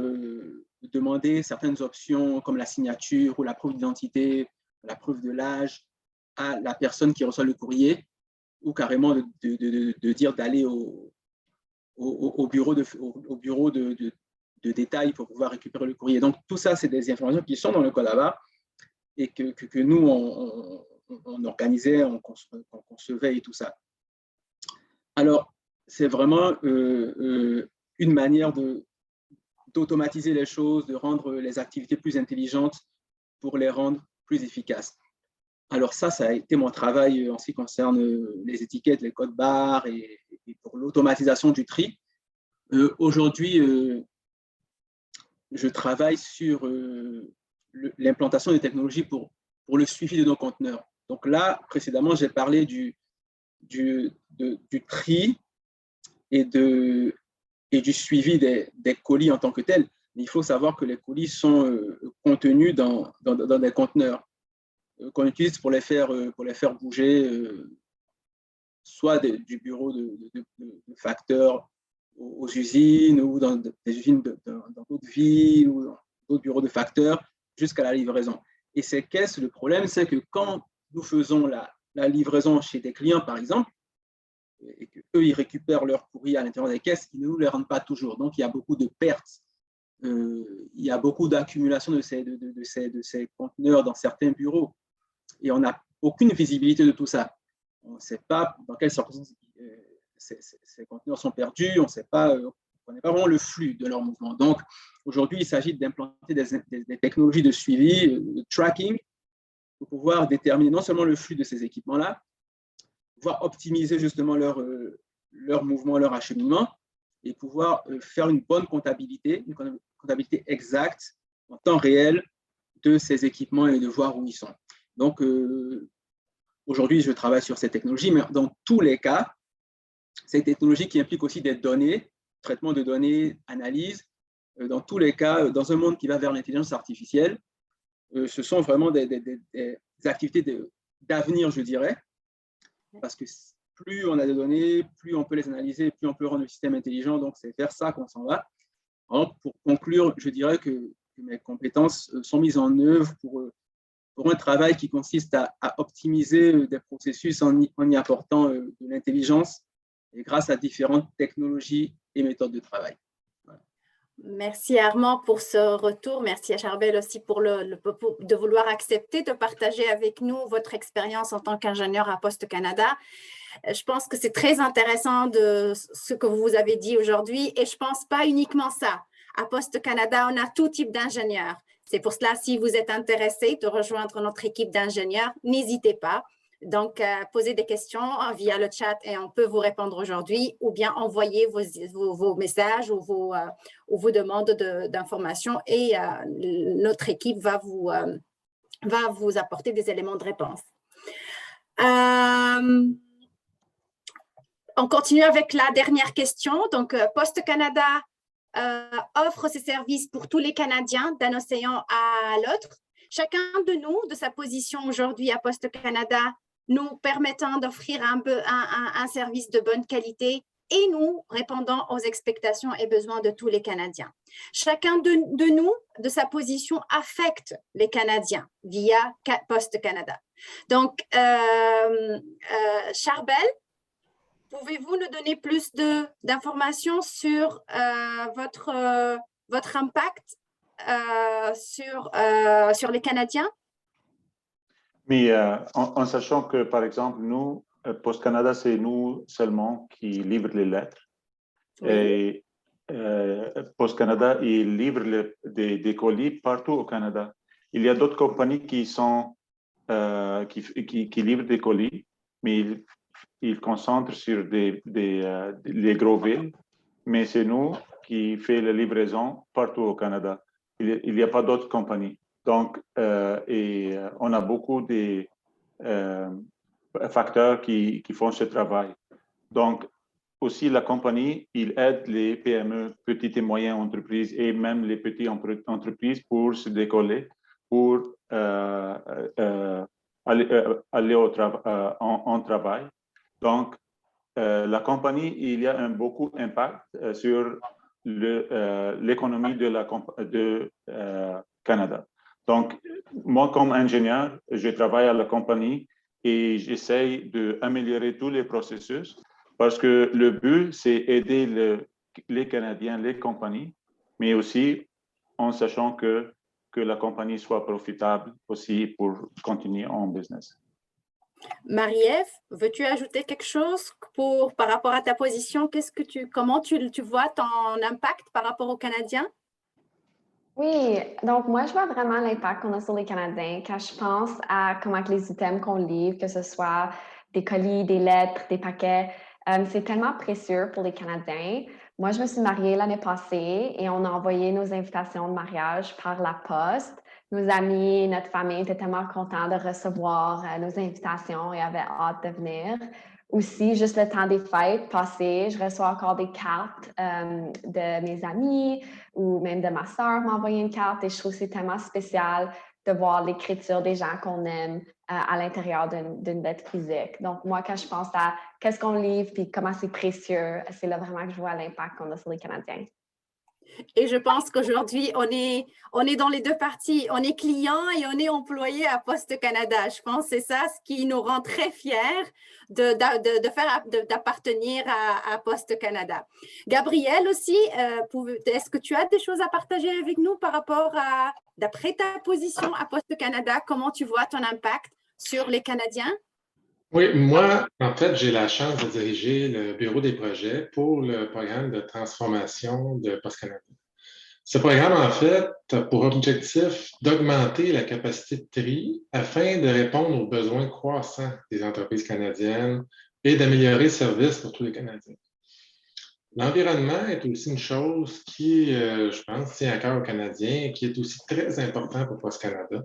demander certaines options comme la signature ou la preuve d'identité, la preuve de l'âge à la personne qui reçoit le courrier, ou carrément de dire d'aller au bureau de détail pour pouvoir récupérer le courrier. Donc, tout ça, c'est des informations qui sont dans le code à barres et que nous, on organisait, on concevait et tout ça. Alors, c'est vraiment une manière d'automatiser les choses, de rendre les activités plus intelligentes pour les rendre plus efficaces. Alors ça a été mon travail en ce qui concerne les étiquettes, les codes barres et pour l'automatisation du tri. Aujourd'hui, je travaille sur l'implantation des technologies pour le suivi de nos conteneurs. Donc là, précédemment, j'ai parlé du tri et du suivi des colis en tant que tel. Mais il faut savoir que les colis sont contenus dans des conteneurs qu'on utilise pour les faire bouger, soit du bureau de facteurs aux usines ou dans des usines dans d'autres villes ou dans d'autres bureaux de facteurs jusqu'à la livraison. Et ces caisses, le problème, c'est que quand nous faisons la livraison chez des clients, par exemple, et qu'eux, ils récupèrent leur courrier à l'intérieur des caisses, ils ne nous les rendent pas toujours. Donc, il y a beaucoup de pertes. Il y a beaucoup d'accumulation de ces conteneurs dans certains bureaux. Et on n'a aucune visibilité de tout ça. On ne sait pas dans quelles circonstances ces conteneurs sont perdus, on ne sait pas, on n'est pas vraiment le flux de leur mouvement. Donc, aujourd'hui, il s'agit d'implanter des technologies de suivi, de tracking, pour pouvoir déterminer non seulement le flux de ces équipements-là, pouvoir optimiser justement leur mouvement, leur acheminement, et pouvoir faire une bonne comptabilité, une comptabilité exacte en temps réel de ces équipements et de voir où ils sont. Donc, aujourd'hui, je travaille sur ces technologies, mais dans tous les cas, ces technologies qui impliquent aussi des données, traitement de données, analyse, dans tous les cas, dans un monde qui va vers l'intelligence artificielle, ce sont vraiment des activités d'avenir, je dirais, parce que plus on a de données, plus on peut les analyser, plus on peut rendre le système intelligent, donc c'est vers ça qu'on s'en va. Alors, pour conclure, je dirais que mes compétences sont mises en œuvre pour un travail qui consiste à optimiser des processus en y apportant de l'intelligence et grâce à différentes technologies et méthodes de travail. Voilà. Merci Armand pour ce retour. Merci à Charbel aussi de vouloir accepter de partager avec nous votre expérience en tant qu'ingénieur à Poste Canada. Je pense que c'est très intéressant de ce que vous avez dit aujourd'hui et je ne pense pas uniquement ça. À Poste Canada, on a tout type d'ingénieurs. C'est pour cela, si vous êtes intéressé de rejoindre notre équipe d'ingénieurs, n'hésitez pas. Donc, posez des questions via le chat et on peut vous répondre aujourd'hui ou bien envoyer vos messages ou vos demandes d'informations et notre équipe va vous apporter des éléments de réponse. On continue avec la dernière question. Donc, Poste Canada offre ses services pour tous les Canadiens d'un océan à l'autre. Chacun de nous, de sa position aujourd'hui à Poste Canada, nous permettant d'offrir un service de bonne qualité et nous répondant aux expectations et besoins de tous les Canadiens. Chacun de nous, de sa position, affecte les Canadiens via Poste Canada. Donc, Charbel, pouvez-vous nous donner plus d'informations sur votre impact sur les Canadiens? Mais en sachant que, par exemple, nous, Poste Canada, c'est nous seulement qui livrent les lettres. Oui. Et Poste Canada, il livre des colis partout au Canada. Il y a d'autres compagnies qui livrent des colis, mais ils concentrent sur les gros villes. Mais c'est nous qui faisons la livraison partout au Canada. Il n'y a pas d'autres compagnies. Donc, on a beaucoup de facteurs qui font ce travail. Donc, aussi, la compagnie, il aide les PME, petites et moyennes entreprises, et même les petites entreprises pour se décoller, pour aller en travail. Donc, la compagnie, il y a beaucoup d'impact sur l'économie de Canada. Donc, moi, comme ingénieur, je travaille à la compagnie et j'essaye d'améliorer tous les processus parce que le but, c'est aider les Canadiens, les compagnies, mais aussi en sachant que la compagnie soit profitable aussi pour continuer en business. Marie-Ève, veux-tu ajouter quelque chose par rapport à ta position? Comment tu vois ton impact par rapport aux Canadiens? Oui, donc moi, je vois vraiment l'impact qu'on a sur les Canadiens quand je pense à comment les items qu'on livre, que ce soit des colis, des lettres, des paquets, c'est tellement précieux pour les Canadiens. Moi, je me suis mariée l'année passée et on a envoyé nos invitations de mariage par la poste. Nos amis, notre famille étaient tellement contents de recevoir nos invitations et avaient hâte de venir. Aussi, juste le temps des fêtes passé, je reçois encore des cartes de mes amis ou même de ma sœur m'envoyer une carte et je trouve que c'est tellement spécial de voir l'écriture des gens qu'on aime à l'intérieur d'une lettre physique. Donc, moi, quand je pense à qu'est-ce qu'on livre et comment c'est précieux, c'est là vraiment que je vois l'impact qu'on a sur les Canadiens. Et je pense qu'aujourd'hui, on est dans les deux parties. On est client et on est employé à Poste Canada. Je pense que c'est ça ce qui nous rend très fiers d'appartenir à Poste Canada. Gabriel aussi, est-ce que tu as des choses à partager avec nous par rapport à, d'après ta position à Poste Canada, comment tu vois ton impact sur les Canadiens? Oui, moi, en fait, j'ai la chance de diriger le bureau des projets pour le programme de transformation de Poste Canada. Ce programme, en fait, a pour objectif d'augmenter la capacité de tri afin de répondre aux besoins croissants des entreprises canadiennes et d'améliorer le service pour tous les Canadiens. L'environnement est aussi une chose qui, je pense, tient à cœur aux Canadiens et qui est aussi très important pour Poste Canada.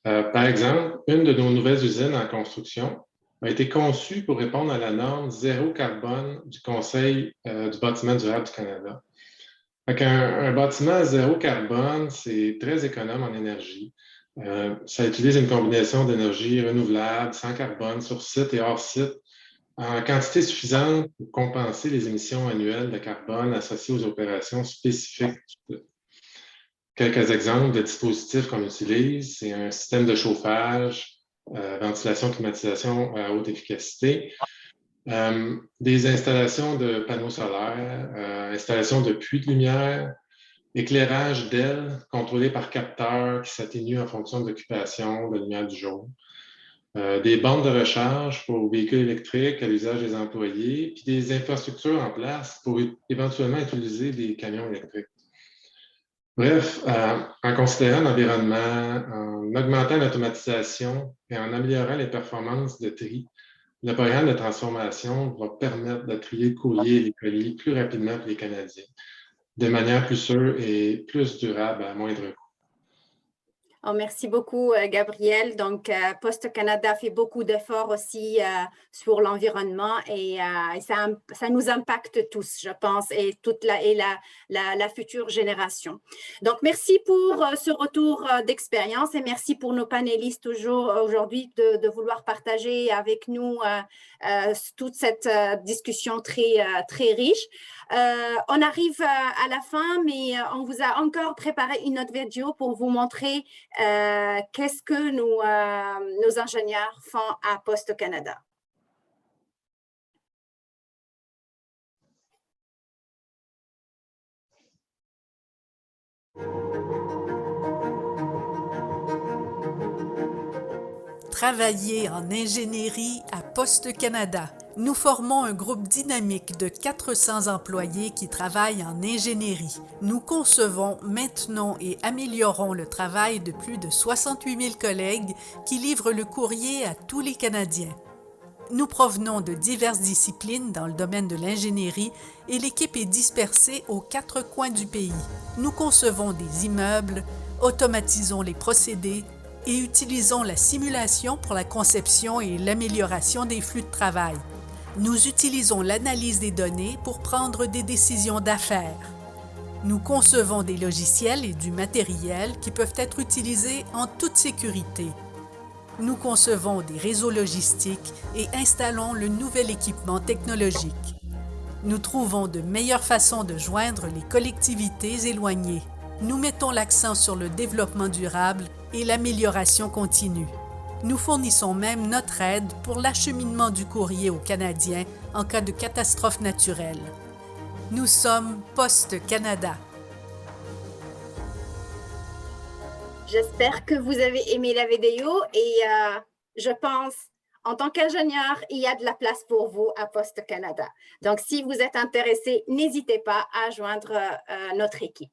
Par exemple, une de nos nouvelles usines en construction a été conçue pour répondre à la norme zéro carbone du Conseil du bâtiment durable du Canada. Un bâtiment zéro carbone, c'est très économe en énergie. Ça utilise une combinaison d'énergie renouvelable, sans carbone, sur site et hors site, en quantité suffisante pour compenser les émissions annuelles de carbone associées aux opérations spécifiques. Quelques exemples de dispositifs qu'on utilise, c'est un système de chauffage, ventilation, climatisation à haute efficacité, des installations de panneaux solaires, installations de puits de lumière, éclairage d'ailes contrôlé par capteurs qui s'atténuent en fonction de l'occupation de la lumière du jour, des bornes de recharge pour véhicules électriques à l'usage des employés, puis des infrastructures en place pour éventuellement utiliser des camions électriques. Bref, en considérant l'environnement, en augmentant l'automatisation et en améliorant les performances de tri, le programme de transformation va permettre de trier le courrier et les colis plus rapidement pour les Canadiens, de manière plus sûre et plus durable à moindre coût. Oh, merci beaucoup, Gabriel. Donc, Poste Canada fait beaucoup d'efforts aussi sur l'environnement et ça nous impacte tous, je pense, et toute la future génération. Donc, merci pour ce retour d'expérience et merci pour nos panélistes aujourd'hui de vouloir partager avec nous toute cette discussion très riche. On arrive à la fin, mais on vous a encore préparé une autre vidéo pour vous montrer qu'est-ce que nos ingénieurs font à Poste Canada. Travailler en ingénierie à Poste Canada. Nous formons un groupe dynamique de 400 employés qui travaillent en ingénierie. Nous concevons, maintenons et améliorons le travail de plus de 68 000 collègues qui livrent le courrier à tous les Canadiens. Nous provenons de diverses disciplines dans le domaine de l'ingénierie et l'équipe est dispersée aux 4 coins du pays. Nous concevons des immeubles, automatisons les procédés et utilisons la simulation pour la conception et l'amélioration des flux de travail. Nous utilisons l'analyse des données pour prendre des décisions d'affaires. Nous concevons des logiciels et du matériel qui peuvent être utilisés en toute sécurité. Nous concevons des réseaux logistiques et installons le nouvel équipement technologique. Nous trouvons de meilleures façons de joindre les collectivités éloignées. Nous mettons l'accent sur le développement durable et l'amélioration continue. Nous fournissons même notre aide pour l'acheminement du courrier aux Canadiens en cas de catastrophe naturelle. Nous sommes Poste Canada. J'espère que vous avez aimé la vidéo et je pense, en tant qu'ingénieur, il y a de la place pour vous à Poste Canada. Donc, si vous êtes intéressé, n'hésitez pas à joindre notre équipe.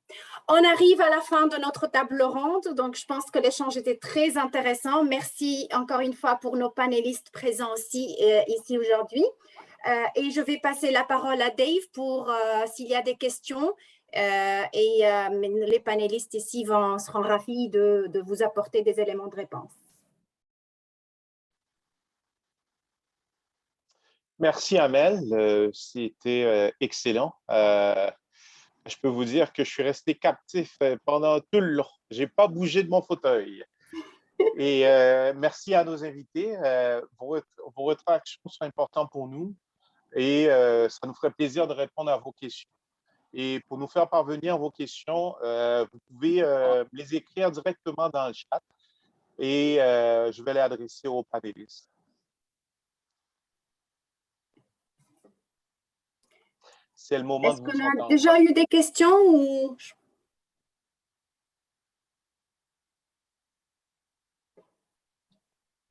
On arrive à la fin de notre table ronde, donc je pense que l'échange était très intéressant. Merci encore une fois pour nos panélistes présents aussi ici aujourd'hui. Et je vais passer la parole à Dave pour s'il y a des questions. Les panélistes ici seront ravis de vous apporter des éléments de réponse. Merci Amel, c'était excellent. Je peux vous dire que je suis resté captif pendant tout le long. Je n'ai pas bougé de mon fauteuil. Et merci à nos invités. Vos réactions sont importantes pour nous et ça nous ferait plaisir de répondre à vos questions. Et pour nous faire parvenir vos questions, vous pouvez les écrire directement dans le chat et je vais les adresser aux panélistes. C'est le moment de vous entendre. Est-ce qu'on a déjà eu des questions ou...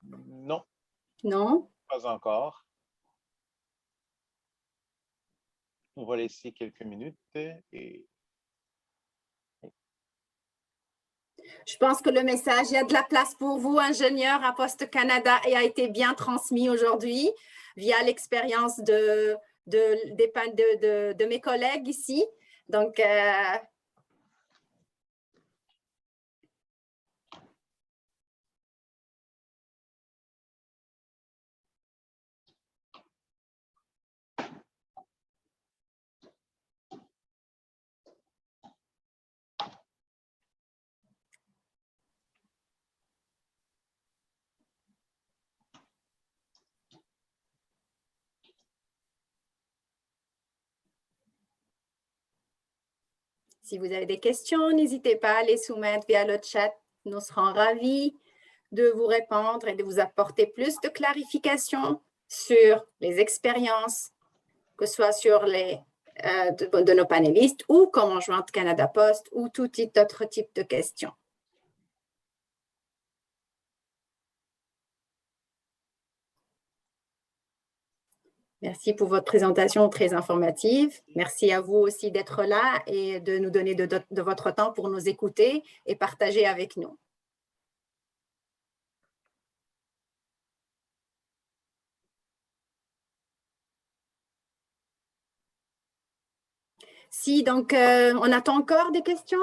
Non. Non. Pas encore. On va laisser quelques minutes et... Je pense que le message, il y a de la place pour vous, ingénieur à Poste Canada, et a été bien transmis aujourd'hui via l'expérience de mes collègues ici. Donc, si vous avez des questions, n'hésitez pas à les soumettre via le chat. Nous serons ravis de vous répondre et de vous apporter plus de clarification sur les expériences, que ce soit sur de nos panélistes ou comment joindre Canada Post ou tout autre type de questions. Merci pour votre présentation très informative. Merci à vous aussi d'être là et de nous donner de votre temps pour nous écouter et partager avec nous. Si, donc, on attend encore des questions?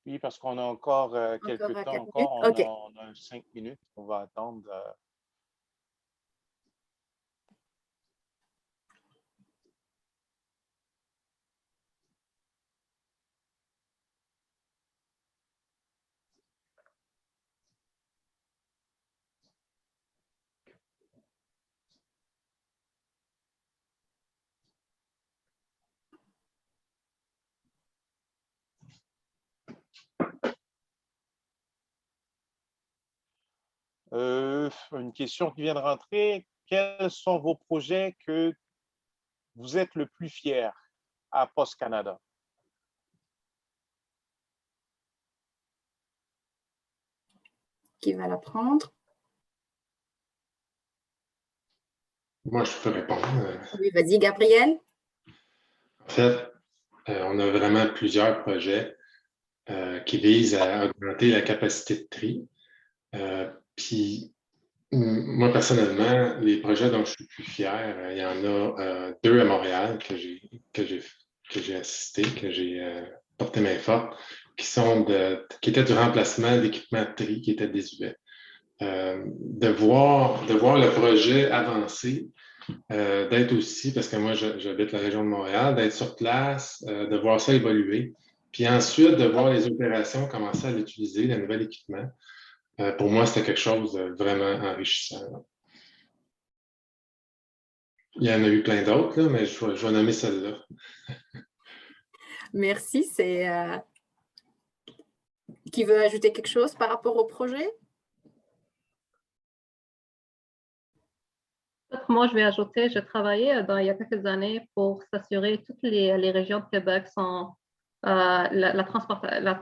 Oui, parce qu'on a encore quelques temps. On a 5 minutes. On va attendre. Une question qui vient de rentrer. Quels sont vos projets que vous êtes le plus fier à Poste Canada? Qui va la prendre? Moi, je peux répondre. Oui, vas-y, Gabriel. En fait, on a vraiment plusieurs projets qui visent à augmenter la capacité de tri. Puis, moi, personnellement, les projets dont je suis plus fier, il y en a 2 à Montréal que j'ai assisté, que j'ai porté main forte, qui étaient du remplacement d'équipements de tri qui étaient désuets. De voir le projet avancer, d'être aussi, parce que moi, j'habite la région de Montréal, d'être sur place, de voir ça évoluer, puis ensuite de voir les opérations commencer à l'utiliser, le nouvel équipement. Pour moi, c'était quelque chose de vraiment enrichissant. Il y en a eu plein d'autres, mais je vais nommer celle-là. Merci. Qui veut ajouter quelque chose par rapport au projet? Moi, je vais ajouter, j'ai travaillé il y a quelques années pour s'assurer que toutes les régions de Québec sont le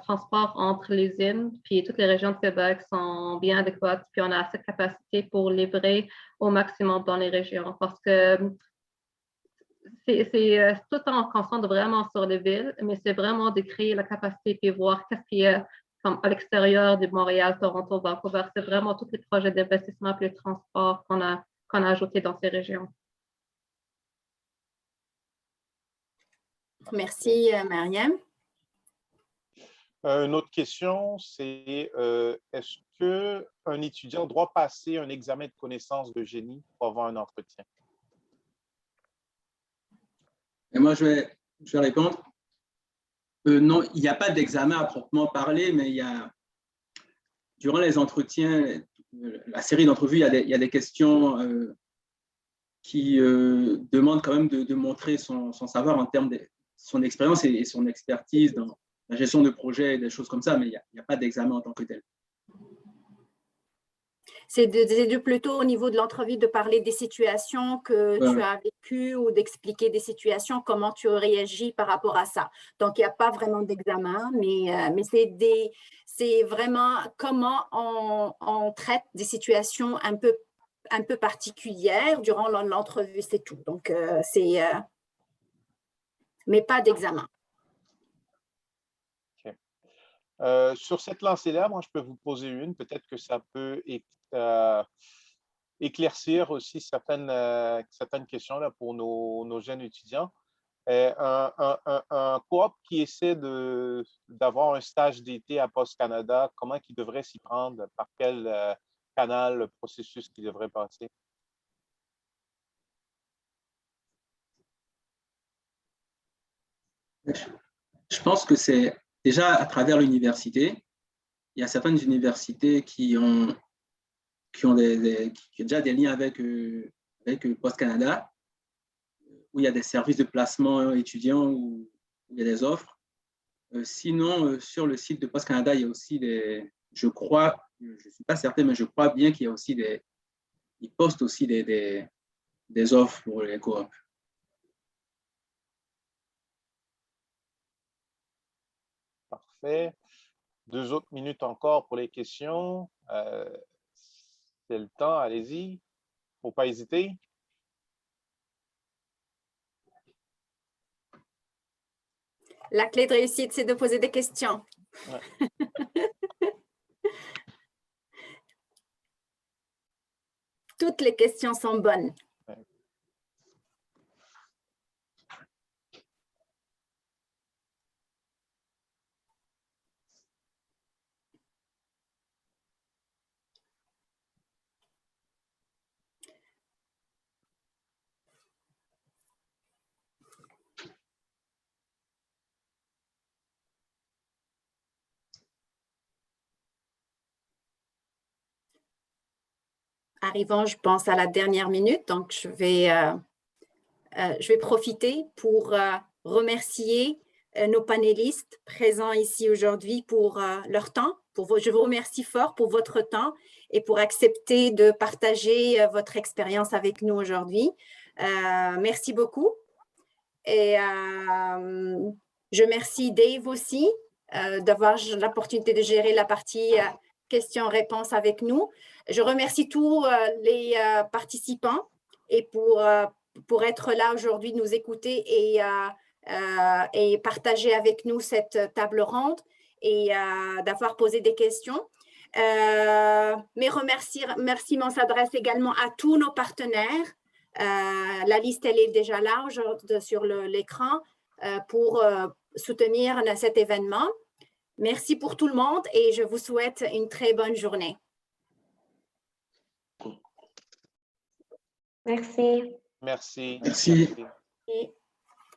transport entre l'usine puis toutes les régions de Québec sont bien adéquates, puis on a assez de capacité pour livrer au maximum dans les régions parce que c'est tout en concentre vraiment sur les villes, mais c'est vraiment de créer la capacité et voir qu'est-ce qui est comme à l'extérieur de Montréal, Toronto, Vancouver. C'est vraiment tous les projets d'investissement et de transport qu'on a ajoutés dans ces régions. Merci, Mariam. Une autre question, c'est est-ce qu'un étudiant doit passer un examen de connaissance de génie pour avoir un entretien? Et moi, je vais répondre. Non, il n'y a pas d'examen à proprement parler, mais durant les entretiens, la série d'entrevues, il y a des questions qui demande quand même de montrer son savoir en termes de son expérience et son expertise dans la gestion de projets et des choses comme ça, mais il n'y a pas d'examen en tant que tel. C'est plutôt au niveau de l'entrevue de parler des situations que tu as vécues ou d'expliquer des situations, comment tu réagis par rapport à ça. Donc, il n'y a pas vraiment d'examen, mais c'est vraiment comment on traite des situations un peu particulières durant l'entrevue, c'est tout. Donc, mais pas d'examen. Okay. Sur cette lancée-là, moi, je peux vous poser une. Peut-être que ça peut éclaircir aussi certaines questions là, pour nos jeunes étudiants. Un coop qui essaie d'avoir un stage d'été à Post Canada, comment il devrait s'y prendre? Par quel canal, le processus qu'il devrait passer? Je pense que c'est déjà à travers l'université. Il y a certaines universités qui ont déjà des liens avec Post Canada, où il y a des services de placement étudiants, où il y a des offres. Sinon, sur le site de Post Canada, il y a aussi je crois, je ne suis pas certain, mais je crois bien qu'il y a aussi ils postent aussi des offres pour les coops. Parfait. 2 autres minutes encore pour les questions. C'est le temps, allez-y. Il ne faut pas hésiter. La clé de réussite, c'est de poser des questions. Ouais. Toutes les questions sont bonnes. Ouais. Arrivons, je pense, à la dernière minute, donc je vais profiter pour remercier nos panélistes présents ici aujourd'hui pour leur temps. Je vous remercie fort pour votre temps et pour accepter de partager votre expérience avec nous aujourd'hui. Merci beaucoup. Et je remercie Dave aussi d'avoir l'opportunité de gérer la partie questions-réponses avec nous. Je remercie tous les participants et pour être là aujourd'hui, nous écouter et partager avec nous cette table ronde et d'avoir posé des questions. Mes remerciements s'adressent également à tous nos partenaires. La liste, elle est déjà là sur l'écran pour soutenir cet événement. Merci pour tout le monde et je vous souhaite une très bonne journée. Merci. Merci. Merci. Merci.